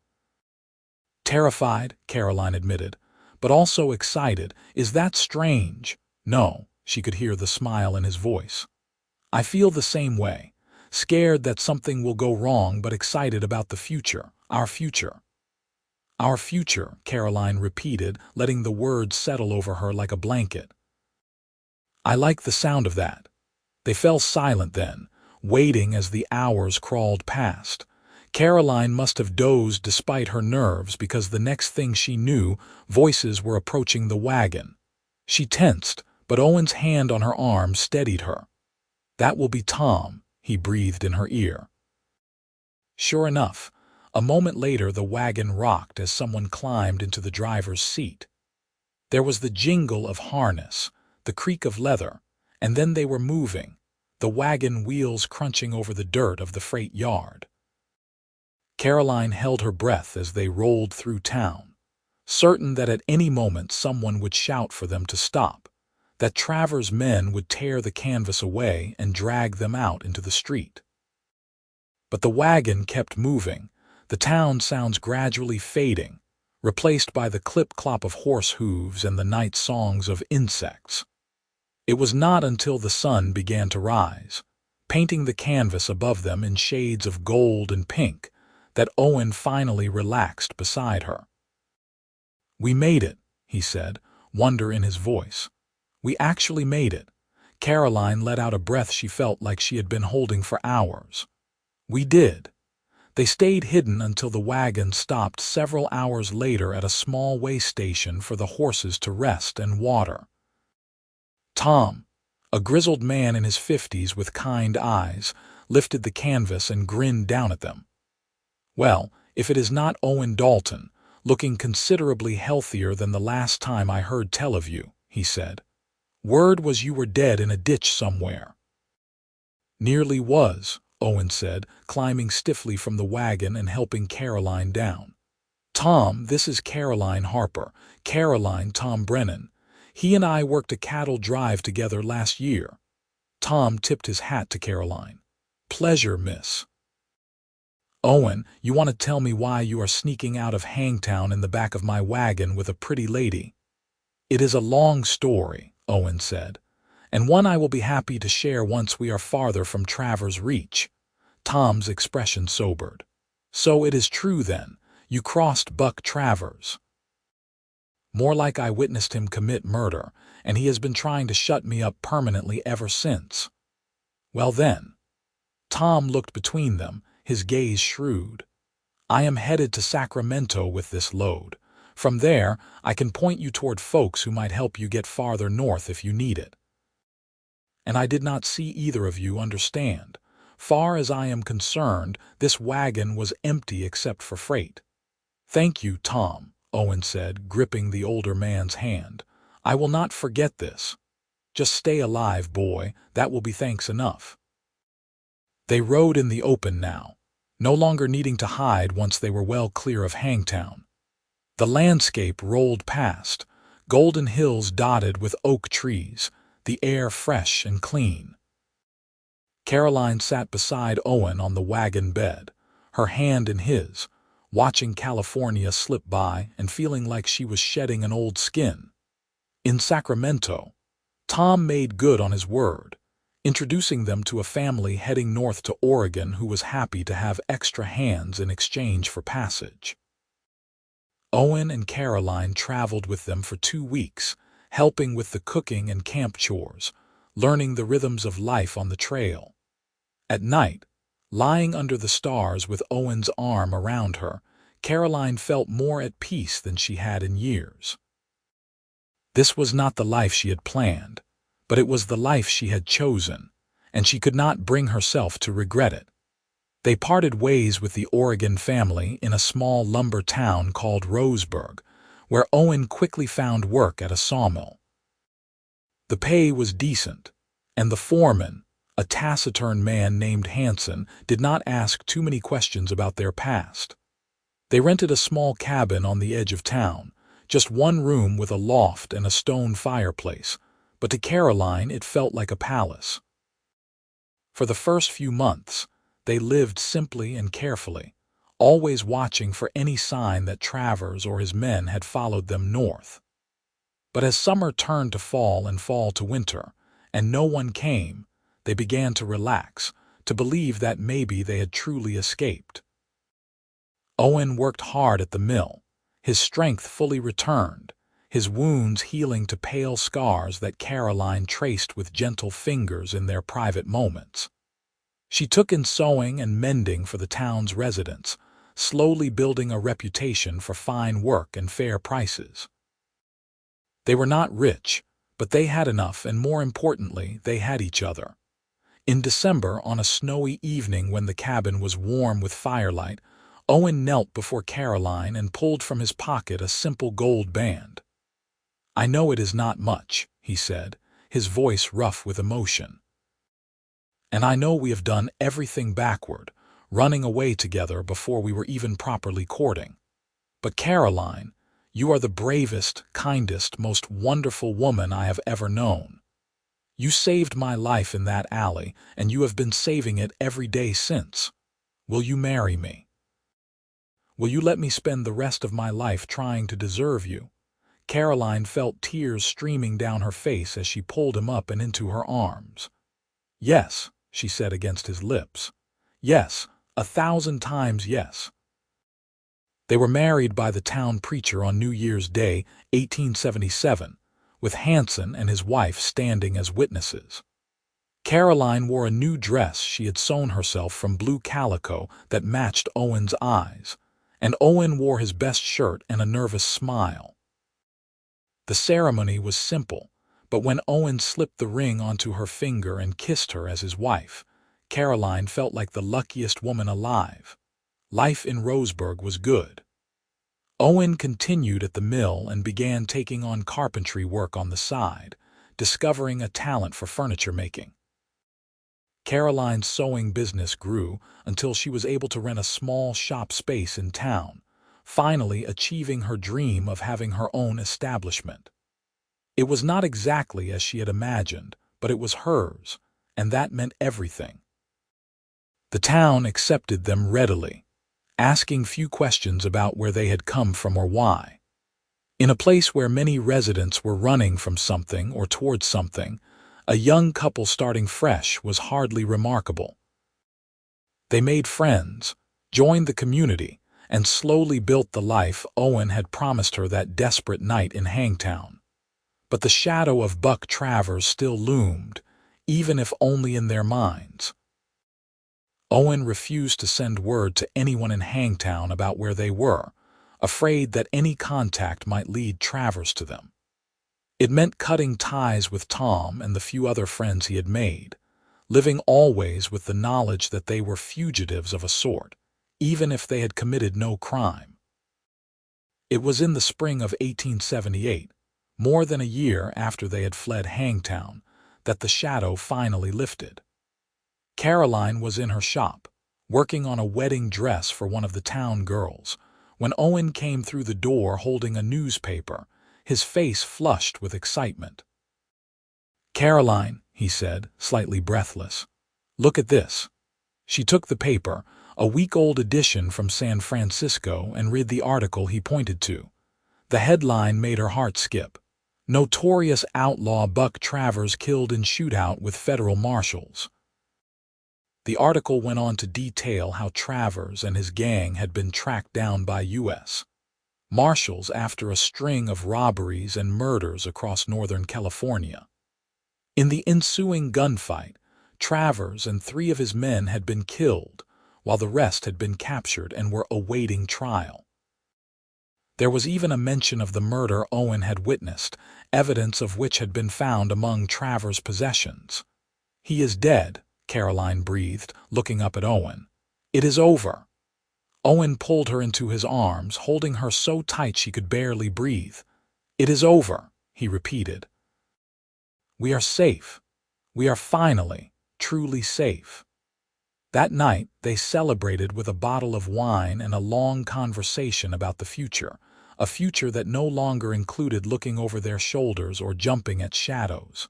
"Terrified," Caroline admitted, "but also excited. Is that strange?" "No," she could hear the smile in his voice. "I feel the same way. Scared that something will go wrong, but excited about the future. Our future." "Our future," Caroline repeated, letting the words settle over her like a blanket. "I like the sound of that." They fell silent then, waiting as the hours crawled past. Caroline must have dozed despite her nerves, because the next thing she knew, voices were approaching the wagon. She tensed, but Owen's hand on her arm steadied her. "That will be Tom," he breathed in her ear. Sure enough, a moment later the wagon rocked as someone climbed into the driver's seat. There was the jingle of harness, the creak of leather, and then they were moving, the wagon wheels crunching over the dirt of the freight yard. Caroline held her breath as they rolled through town, certain that at any moment someone would shout for them to stop, that Travers' men would tear the canvas away and drag them out into the street. But the wagon kept moving, the town sounds gradually fading, replaced by the clip-clop of horse hooves and the night songs of insects. It was not until the sun began to rise, painting the canvas above them in shades of gold and pink, that Owen finally relaxed beside her. "We made it," he said, wonder in his voice. "We actually made it." Caroline let out a breath she felt like she had been holding for hours. "We did." They stayed hidden until the wagon stopped several hours later at a small way station for the horses to rest and water. Tom, a grizzled man in his 50s with kind eyes, lifted the canvas and grinned down at them. "Well, if it is not Owen Dalton, looking considerably healthier than the last time I heard tell of you," he said. "Word was you were dead in a ditch somewhere." "Nearly was," Owen said, climbing stiffly from the wagon and helping Caroline down. "Tom, this is Caroline Harper, Caroline Tom Brennan. He and I worked a cattle drive together last year." Tom tipped his hat to Caroline. "Pleasure, miss." "Owen, you want to tell me why you are sneaking out of Hangtown in the back of my wagon with a pretty lady?" "It is a long story," Owen said, "and one I will be happy to share once we are farther from Travers' reach." Tom's expression sobered. "So it is true then, you crossed Buck Travers." "More like I witnessed him commit murder, and he has been trying to shut me up permanently ever since." "Well then." Tom looked between them, his gaze shrewd. "I am headed to Sacramento with this load. From there, I can point you toward folks who might help you get farther north if you need it." "And I did not see either of you understand. Far as I am concerned, this wagon was empty except for freight." "Thank you, Tom," Owen said, gripping the older man's hand. "I will not forget this. Just stay alive, boy, that will be thanks enough." They rode in the open now, no longer needing to hide once they were well clear of Hangtown. The landscape rolled past, golden hills dotted with oak trees, the air fresh and clean. Caroline sat beside Owen on the wagon bed, her hand in his, watching California slip by and feeling like she was shedding an old skin. In Sacramento, Tom made good on his word, introducing them to a family heading north to Oregon who was happy to have extra hands in exchange for passage. Owen and Caroline traveled with them for 2 weeks, helping with the cooking and camp chores, learning the rhythms of life on the trail. At night, lying under the stars with Owen's arm around her, Caroline felt more at peace than she had in years. This was not the life she had planned, but it was the life she had chosen, and she could not bring herself to regret it. They parted ways with the Oregon family in a small lumber town called Roseburg, where Owen quickly found work at a sawmill. The pay was decent, and the foreman, a taciturn man named Hanson, did not ask too many questions about their past. They rented a small cabin on the edge of town, just one room with a loft and a stone fireplace, but to Caroline it felt like a palace. For the first few months, they lived simply and carefully, always watching for any sign that Travers or his men had followed them north. But as summer turned to fall and fall to winter, and no one came, they began to relax, to believe that maybe they had truly escaped. Owen worked hard at the mill, his strength fully returned, his wounds healing to pale scars that Caroline traced with gentle fingers in their private moments. She took in sewing and mending for the town's residents, slowly building a reputation for fine work and fair prices. They were not rich, but they had enough, and more importantly, they had each other. In December, on a snowy evening when the cabin was warm with firelight, Owen knelt before Caroline and pulled from his pocket a simple gold band. "I know it is not much," he said, his voice rough with emotion. "And I know we have done everything backward, running away together before we were even properly courting. But Caroline, you are the bravest, kindest, most wonderful woman I have ever known. You saved my life in that alley, and you have been saving it every day since. Will you marry me? Will you let me spend the rest of my life trying to deserve you?" Caroline felt tears streaming down her face as she pulled him up and into her arms. "Yes," she said against his lips. "Yes, 1,000 times yes." They were married by the town preacher on New Year's Day, 1877, with Hanson and his wife standing as witnesses. Caroline wore a new dress she had sewn herself from blue calico that matched Owen's eyes, and Owen wore his best shirt and a nervous smile. The ceremony was simple, but when Owen slipped the ring onto her finger and kissed her as his wife, Caroline felt like the luckiest woman alive. Life in Roseburg was good. Owen continued at the mill and began taking on carpentry work on the side, discovering a talent for furniture making. Caroline's sewing business grew until she was able to rent a small shop space in town, finally achieving her dream of having her own establishment. It was not exactly as she had imagined, but it was hers, and that meant everything. The town accepted them readily, asking few questions about where they had come from or why. In a place where many residents were running from something or towards something, a young couple starting fresh was hardly remarkable. They made friends, joined the community, and slowly built the life Owen had promised her that desperate night in Hangtown. But the shadow of Buck Travers still loomed, even if only in their minds. Owen refused to send word to anyone in Hangtown about where they were, afraid that any contact might lead Travers to them. It meant cutting ties with Tom and the few other friends he had made, living always with the knowledge that they were fugitives of a sort, even if they had committed no crime. It was in the spring of 1878, more than a year after they had fled Hangtown, that the shadow finally lifted. Caroline was in her shop, working on a wedding dress for one of the town girls, when Owen came through the door holding a newspaper, his face flushed with excitement. "Caroline," he said, slightly breathless, "look at this." She took the paper, a week-old edition from San Francisco, and read the article he pointed to. The headline made her heart skip. "Notorious outlaw Buck Travers killed in shootout with federal marshals." The article went on to detail how Travers and his gang had been tracked down by U.S. Marshals after a string of robberies and murders across Northern California. In the ensuing gunfight, Travers and 3 of his men had been killed, while the rest had been captured and were awaiting trial. There was even a mention of the murder Owen had witnessed, evidence of which had been found among Travers' possessions. "He is dead," Caroline breathed, looking up at Owen. "It is over." Owen pulled her into his arms, holding her so tight she could barely breathe. "It is over," he repeated. "We are safe. We are finally, truly safe." That night, they celebrated with a bottle of wine and a long conversation about the future, a future that no longer included looking over their shoulders or jumping at shadows.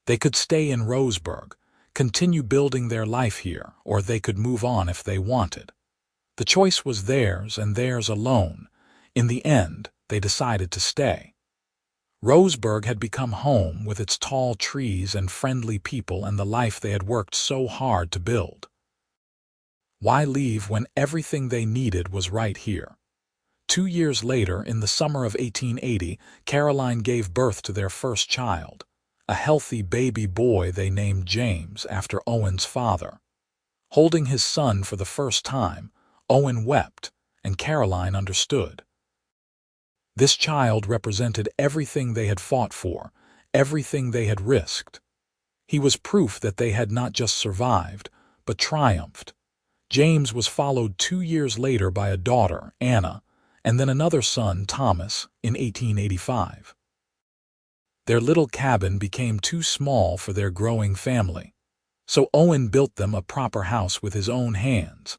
They could stay in Roseburg, continue building their life here, or they could move on if they wanted. The choice was theirs and theirs alone. In the end, they decided to stay. Roseburg had become home with its tall trees and friendly people and the life they had worked so hard to build. Why leave when everything they needed was right here? 2 years later, in the summer of 1880, Caroline gave birth to their first child, a healthy baby boy they named James after Owen's father. Holding his son for the first time, Owen wept, and Caroline understood. This child represented everything they had fought for, everything they had risked. He was proof that they had not just survived, but triumphed. James was followed 2 years later by a daughter, Anna, and then another son, Thomas, in 1885. Their little cabin became too small for their growing family, so Owen built them a proper house with his own hands,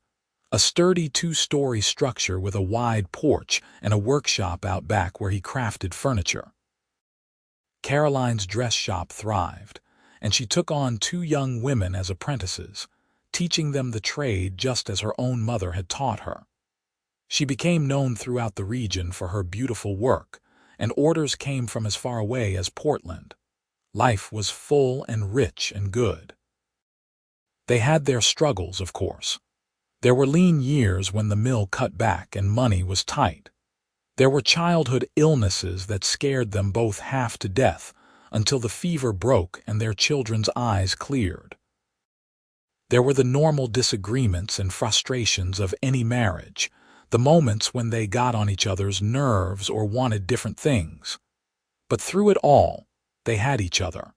a sturdy 2-story structure with a wide porch and a workshop out back where he crafted furniture. Caroline's dress shop thrived, and she took on 2 young women as apprentices, teaching them the trade just as her own mother had taught her. She became known throughout the region for her beautiful work, and orders came from as far away as Portland. Life was full and rich and good. They had their struggles, of course. There were lean years when the mill cut back and money was tight. There were childhood illnesses that scared them both half to death until the fever broke and their children's eyes cleared. There were the normal disagreements and frustrations of any marriage, the moments when they got on each other's nerves or wanted different things. But through it all, they had each other.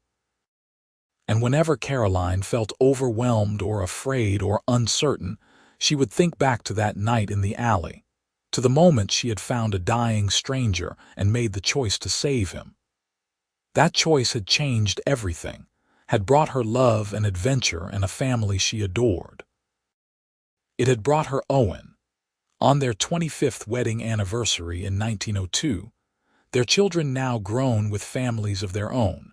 And whenever Caroline felt overwhelmed or afraid or uncertain, she would think back to that night in the alley, to the moment she had found a dying stranger and made the choice to save him. That choice had changed everything, had brought her love and adventure and a family she adored. It had brought her Owen. On their 25th wedding anniversary in 1902, their children now grown with families of their own,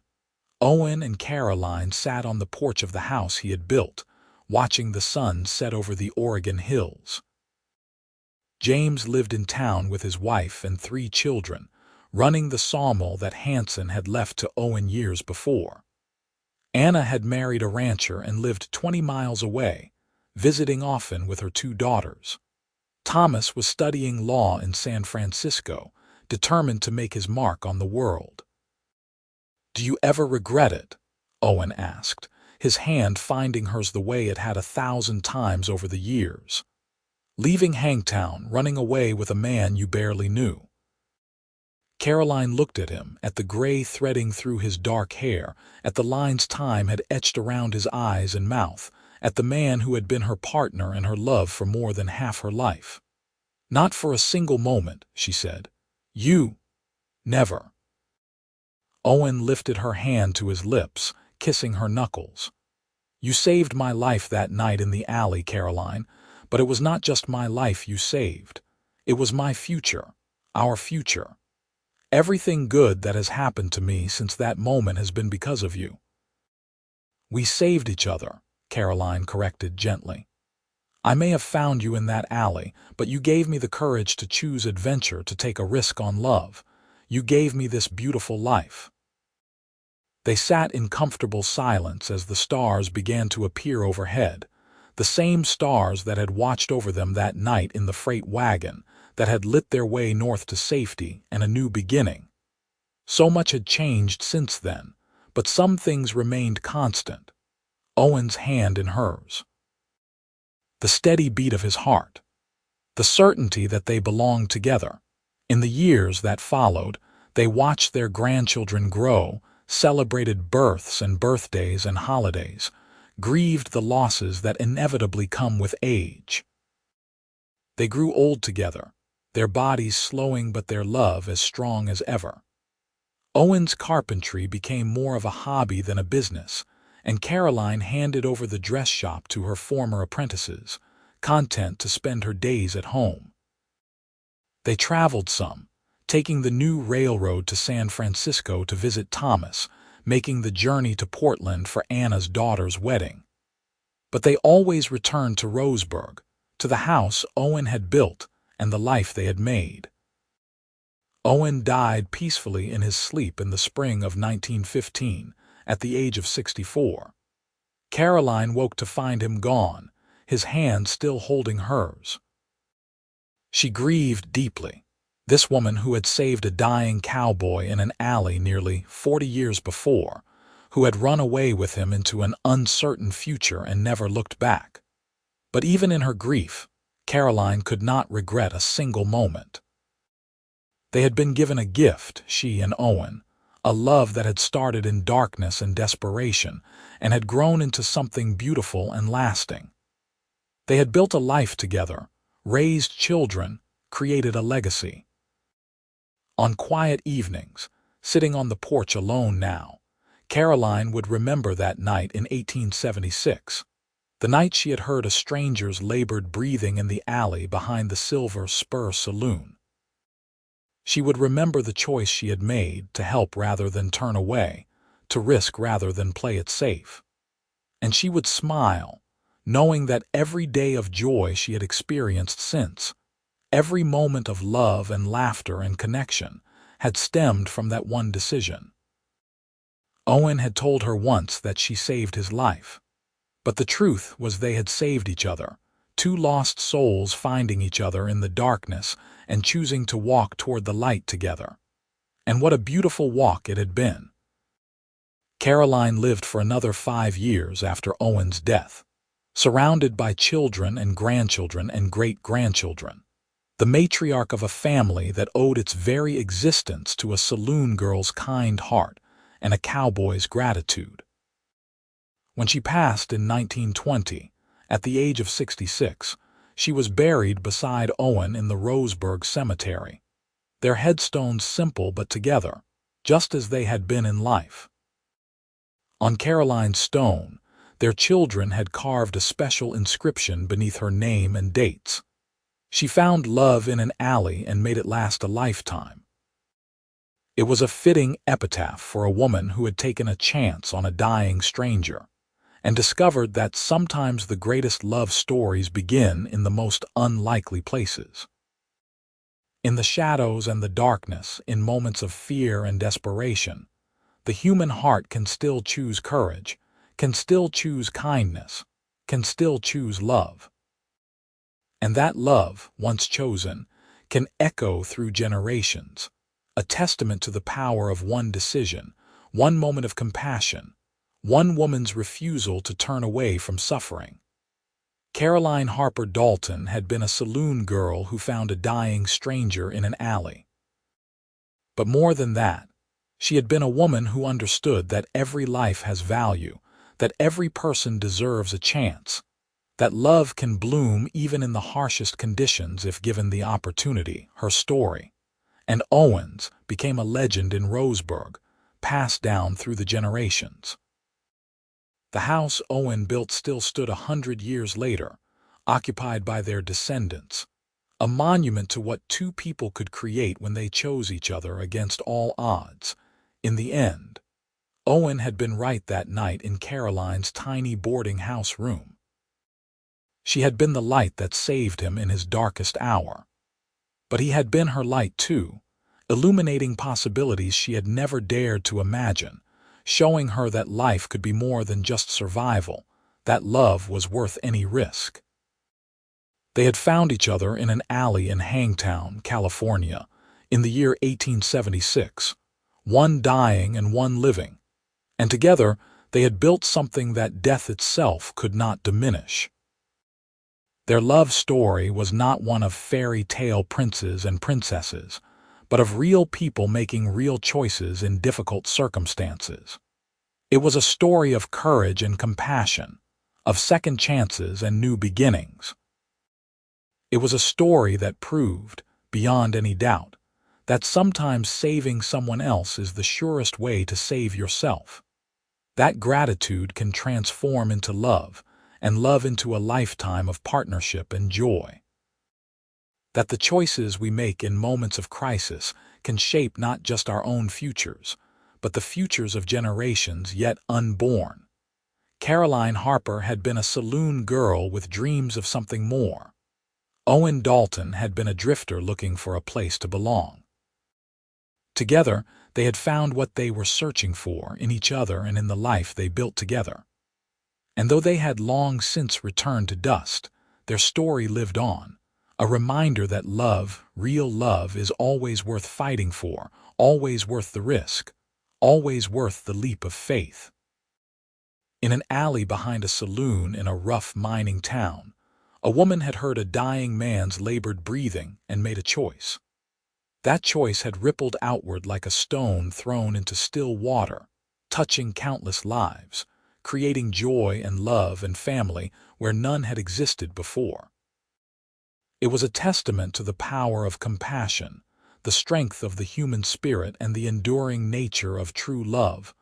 Owen and Caroline sat on the porch of the house he had built, watching the sun set over the Oregon hills. James lived in town with his wife and 3 children, running the sawmill that Hanson had left to Owen years before. Anna had married a rancher and lived 20 miles away, visiting often with her 2 daughters. Thomas was studying law in San Francisco, determined to make his mark on the world. "Do you ever regret it?" Owen asked, his hand finding hers the way it had 1,000 times over the years. "Leaving Hangtown, running away with a man you barely knew." Caroline looked at him, at the gray threading through his dark hair, at the lines time had etched around his eyes and mouth, at the man who had been her partner and her love for more than half her life. "Not for a single moment," she said. "You, never." Owen lifted her hand to his lips, kissing her knuckles. "You saved my life that night in the alley, Caroline, but it was not just my life you saved. It was my future, our future. Everything good that has happened to me since that moment has been because of you." "We saved each other," Caroline corrected gently. "I may have found you in that alley, but you gave me the courage to choose adventure, to take a risk on love. You gave me this beautiful life." They sat in comfortable silence as the stars began to appear overhead, the same stars that had watched over them that night in the freight wagon, that had lit their way north to safety and a new beginning. So much had changed since then, but some things remained constant. Owen's hand in hers, the steady beat of his heart, the certainty that they belonged together. In the years that followed, they watched their grandchildren grow, celebrated births and birthdays and holidays, grieved the losses that inevitably come with age. They grew old together, their bodies slowing but their love as strong as ever. Owen's carpentry became more of a hobby than a business, and Caroline handed over the dress shop to her former apprentices, content to spend her days at home. They traveled some, taking the new railroad to San Francisco to visit Thomas, making the journey to Portland for Anna's daughter's wedding. But they always returned to Roseburg, to the house Owen had built and the life they had made. Owen died peacefully in his sleep in the spring of 1915, at the age of 64. Caroline woke to find him gone, his hand still holding hers. She grieved deeply. This woman who had saved a dying cowboy in an alley nearly 40 years before, who had run away with him into an uncertain future and never looked back. But even in her grief, Caroline could not regret a single moment. They had been given a gift, she and Owen, a love that had started in darkness and desperation and had grown into something beautiful and lasting. They had built a life together, raised children, created a legacy. On quiet evenings, sitting on the porch alone now, Caroline would remember that night in 1876, the night she had heard a stranger's labored breathing in the alley behind the Silver Spur Saloon. She would remember the choice she had made to help rather than turn away, to risk rather than play it safe. And she would smile, knowing that every day of joy she had experienced since, every moment of love and laughter and connection, had stemmed from that one decision. Owen had told her once that she saved his life. But the truth was they had saved each other, two lost souls finding each other in the darkness and choosing to walk toward the light together. And what a beautiful walk it had been. Caroline lived for another 5 years after Owen's death, surrounded by children and grandchildren and great-grandchildren, the matriarch of a family that owed its very existence to a saloon girl's kind heart and a cowboy's gratitude. When she passed in 1920, at the age of 66, she was buried beside Owen in the Roseburg Cemetery, their headstones simple but together, just as they had been in life. On Caroline's stone, their children had carved a special inscription beneath her name and dates. She found love in an alley and made it last a lifetime. It was a fitting epitaph for a woman who had taken a chance on a dying stranger, and discovered that sometimes the greatest love stories begin in the most unlikely places. In the shadows and the darkness, in moments of fear and desperation, the human heart can still choose courage, can still choose kindness, can still choose love. And that love, once chosen, can echo through generations, a testament to the power of one decision, one moment of compassion, one woman's refusal to turn away from suffering. Caroline Harper Dalton had been a saloon girl who found a dying stranger in an alley. But more than that, she had been a woman who understood that every life has value, that every person deserves a chance, that love can bloom even in the harshest conditions if given the opportunity. Her story, and Owen's, became a legend in Roseburg, passed down through the generations. The house Owen built still stood 100 years later, occupied by their descendants, a monument to what two people could create when they chose each other against all odds. In the end, Owen had been right that night in Caroline's tiny boarding house room. She had been the light that saved him in his darkest hour. But he had been her light too, illuminating possibilities she had never dared to imagine, showing her that life could be more than just survival, that love was worth any risk. They had found each other in an alley in Hangtown, California, in the year 1876, one dying and one living, and together they had built something that death itself could not diminish. Their love story was not one of fairy tale princes and princesses, but of real people making real choices in difficult circumstances. It was a story of courage and compassion, of second chances and new beginnings. It was a story that proved, beyond any doubt, that sometimes saving someone else is the surest way to save yourself. That gratitude can transform into love, and love into a lifetime of partnership and joy. That the choices we make in moments of crisis can shape not just our own futures, but the futures of generations yet unborn. Caroline Harper had been a saloon girl with dreams of something more. Owen Dalton had been a drifter looking for a place to belong. Together, they had found what they were searching for in each other and in the life they built together. And though they had long since returned to dust, their story lived on, a reminder that love, real love, is always worth fighting for, always worth the risk, always worth the leap of faith. In an alley behind a saloon in a rough mining town, a woman had heard a dying man's labored breathing and made a choice. That choice had rippled outward like a stone thrown into still water, touching countless lives, creating joy and love and family where none had existed before. It was a testament to the power of compassion, the strength of the human spirit, and the enduring nature of true love.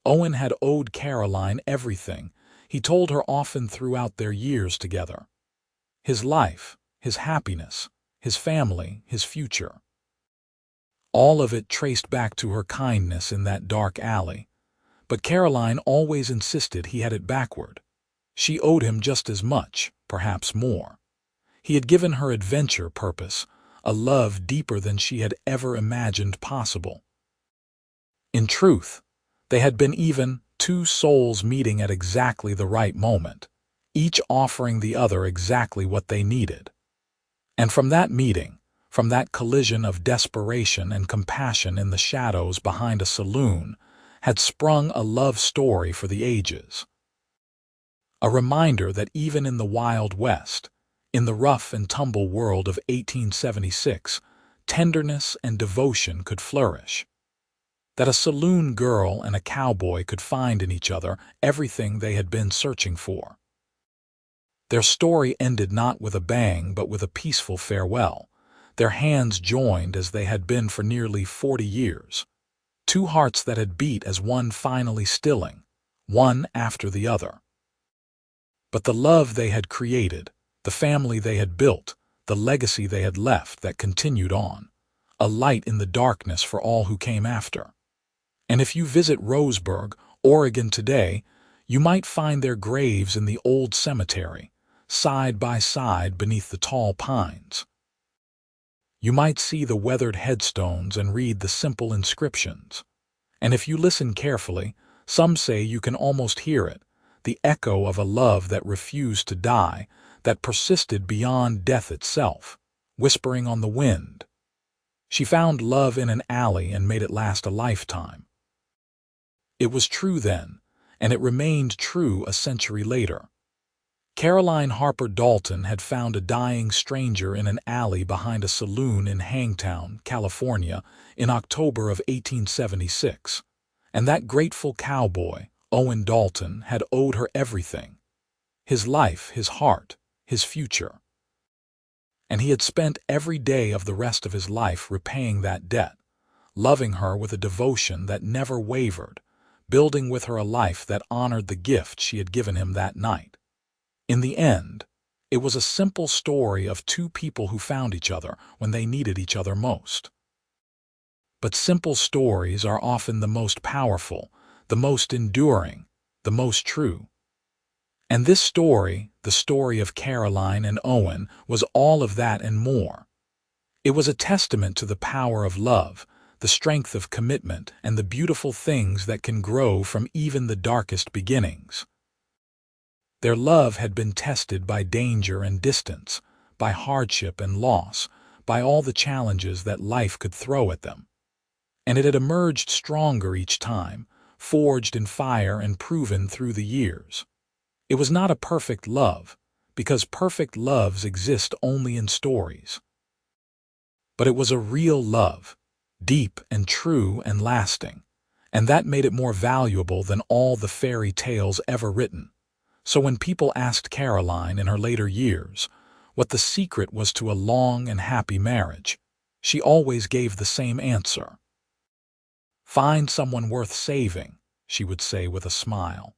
Owen had owed Caroline everything. He told her often throughout their years together. His life, his happiness, his family, his future. All of it traced back to her kindness in that dark alley. But Caroline always insisted he had it backward. She owed him just as much, perhaps more. He had given her adventure purpose, a love deeper than she had ever imagined possible. In truth, they had been even two souls meeting at exactly the right moment, each offering the other exactly what they needed. And from that meeting, from that collision of desperation and compassion in the shadows behind a saloon, had sprung a love story for the ages. A reminder that even in the Wild West, in the rough and tumble world of 1876, tenderness and devotion could flourish. That a saloon girl and a cowboy could find in each other everything they had been searching for. Their story ended not with a bang but with a peaceful farewell, their hands joined as they had been for nearly 40 years. Two hearts that had beat as one finally stilling, one after the other. But the love they had created, the family they had built, the legacy they had left that continued on, a light in the darkness for all who came after. And if you visit Roseburg, Oregon today, you might find their graves in the old cemetery, side by side beneath the tall pines. You might see the weathered headstones and read the simple inscriptions. And if you listen carefully, some say you can almost hear it, the echo of a love that refused to die, that persisted beyond death itself, whispering on the wind. She found love in an alley and made it last a lifetime. It was true then, and it remained true a century later. Caroline Harper Dalton had found a dying stranger in an alley behind a saloon in Hangtown, California, in October of 1876, and that grateful cowboy, Owen Dalton, had owed her everything. His life, his heart, his future. And he had spent every day of the rest of his life repaying that debt, loving her with a devotion that never wavered, building with her a life that honored the gift she had given him that night. In the end, it was a simple story of two people who found each other when they needed each other most. But simple stories are often the most powerful, the most enduring, the most true. And this story, the story of Caroline and Owen, was all of that and more. It was a testament to the power of love, the strength of commitment, and the beautiful things that can grow from even the darkest beginnings. Their love had been tested by danger and distance, by hardship and loss, by all the challenges that life could throw at them. And it had emerged stronger each time, forged in fire and proven through the years. It was not a perfect love, because perfect loves exist only in stories. But it was a real love, deep and true and lasting, and that made it more valuable than all the fairy tales ever written. So when people asked Caroline in her later years what the secret was to a long and happy marriage, she always gave the same answer. "Find someone worth saving," she would say with a smile,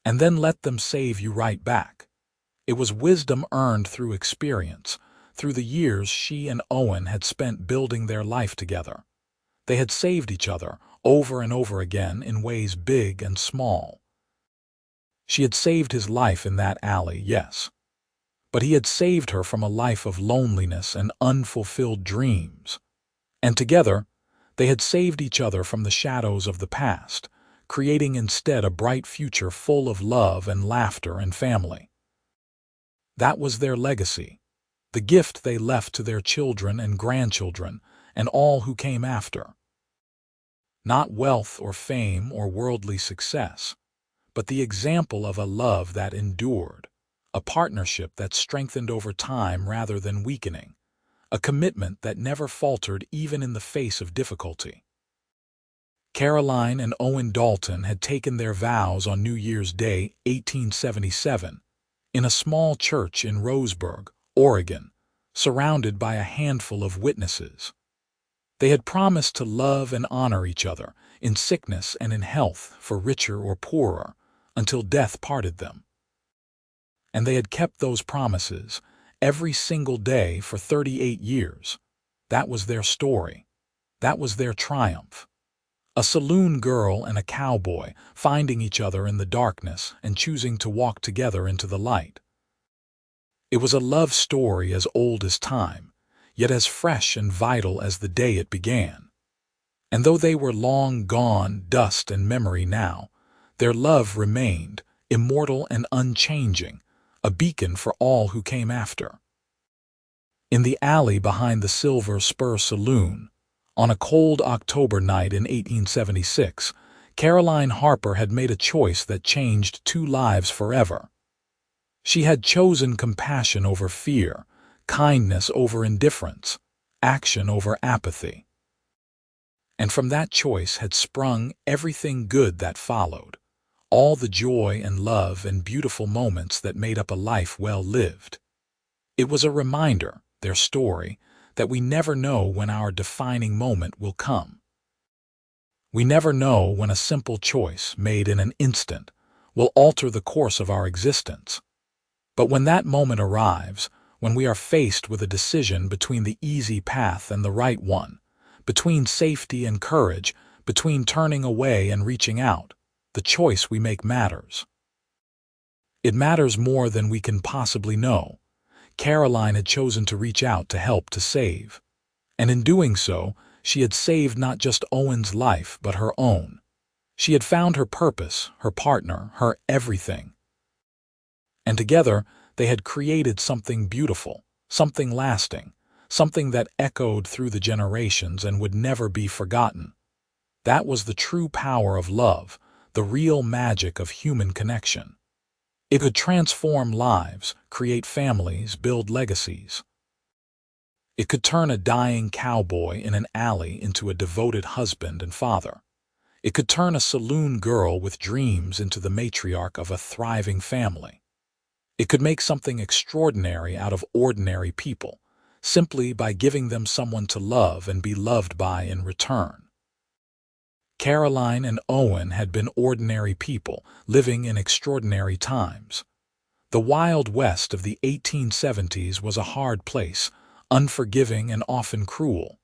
"and then let them save you right back." It was wisdom earned through experience, through the years she and Owen had spent building their life together. They had saved each other over and over again in ways big and small. She had saved his life in that alley, yes, but he had saved her from a life of loneliness and unfulfilled dreams. And together, they had saved each other from the shadows of the past, creating instead a bright future full of love and laughter and family. That was their legacy, the gift they left to their children and grandchildren and all who came after. Not wealth or fame or worldly success, but the example of a love that endured, a partnership that strengthened over time rather than weakening, a commitment that never faltered even in the face of difficulty. Caroline and Owen Dalton had taken their vows on New Year's Day, 1877, in a small church in Roseburg, Oregon, surrounded by a handful of witnesses. They had promised to love and honor each other, in sickness and in health, for richer or poorer, until death parted them. And they had kept those promises every single day for 38 years. That was their story. That was their triumph. A saloon girl and a cowboy finding each other in the darkness and choosing to walk together into the light. It was a love story as old as time, yet as fresh and vital as the day it began. And though they were long gone, dust and memory now, their love remained, immortal and unchanging, a beacon for all who came after. In the alley behind the Silver Spur Saloon, on a cold October night in 1876, Caroline Harper had made a choice that changed two lives forever. She had chosen compassion over fear, kindness over indifference, action over apathy. And from that choice had sprung everything good that followed, all the joy and love and beautiful moments that made up a life well lived. It was a reminder, their story, that we never know when our defining moment will come. We never know when a simple choice made in an instant will alter the course of our existence. But when that moment arrives, when we are faced with a decision between the easy path and the right one, between safety and courage, between turning away and reaching out, the choice we make matters. It matters more than we can possibly know. Caroline had chosen to reach out to help to save. And in doing so, she had saved not just Owen's life, but her own. She had found her purpose, her partner, her everything. And together, they had created something beautiful, something lasting, something that echoed through the generations and would never be forgotten. That was the true power of love, the real magic of human connection. It could transform lives, create families, build legacies. It could turn a dying cowboy in an alley into a devoted husband and father. It could turn a saloon girl with dreams into the matriarch of a thriving family. It could make something extraordinary out of ordinary people, simply by giving them someone to love and be loved by in return. Caroline and Owen had been ordinary people, living in extraordinary times. The Wild West of the 1870s was a hard place, unforgiving and often cruel.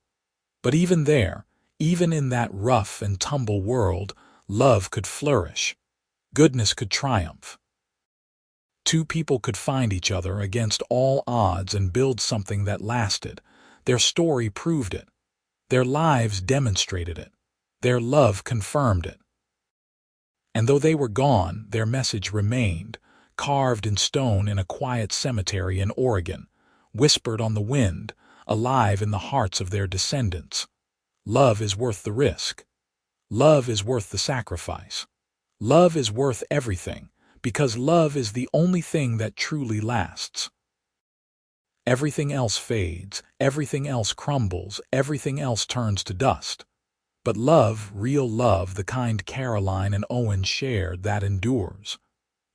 But even there, even in that rough and tumble world, love could flourish. Goodness could triumph. Two people could find each other against all odds and build something that lasted. Their story proved it. Their lives demonstrated it. Their love confirmed it. And though they were gone, their message remained, carved in stone in a quiet cemetery in Oregon, whispered on the wind, alive in the hearts of their descendants. Love is worth the risk. Love is worth the sacrifice. Love is worth everything, because love is the only thing that truly lasts. Everything else fades, everything else crumbles, everything else turns to dust. But love, real love, the kind Caroline and Owen shared, that endures.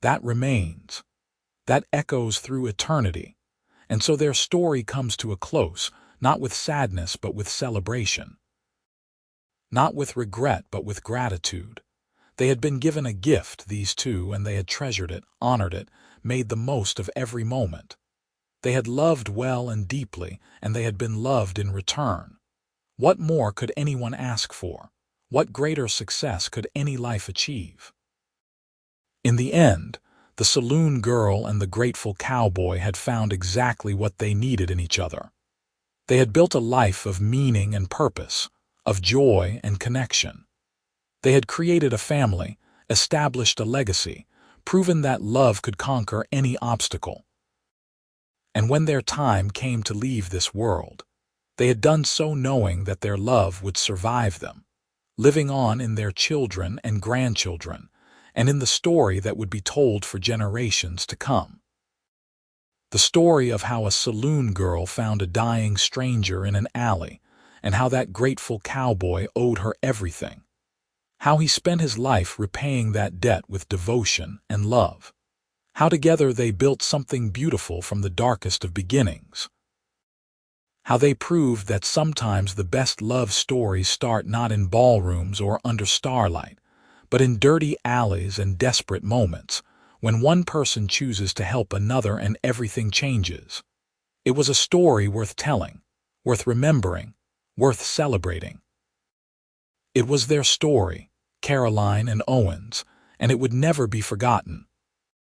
That remains. That echoes through eternity. And so their story comes to a close, not with sadness but with celebration. Not with regret but with gratitude. They had been given a gift, these two, and they had treasured it, honored it, made the most of every moment. They had loved well and deeply, and they had been loved in return. What more could anyone ask for? What greater success could any life achieve? In the end, the saloon girl and the grateful cowboy had found exactly what they needed in each other. They had built a life of meaning and purpose, of joy and connection. They had created a family, established a legacy, proven that love could conquer any obstacle. And when their time came to leave this world, they had done so knowing that their love would survive them, living on in their children and grandchildren, and in the story that would be told for generations to come. The story of how a saloon girl found a dying stranger in an alley, and how that grateful cowboy owed her everything. How he spent his life repaying that debt with devotion and love. How together they built something beautiful from the darkest of beginnings. How they proved that sometimes the best love stories start not in ballrooms or under starlight, but in dirty alleys and desperate moments, when one person chooses to help another and everything changes. It was a story worth telling, worth remembering, worth celebrating. It was their story, Caroline and Owen's, and it would never be forgotten.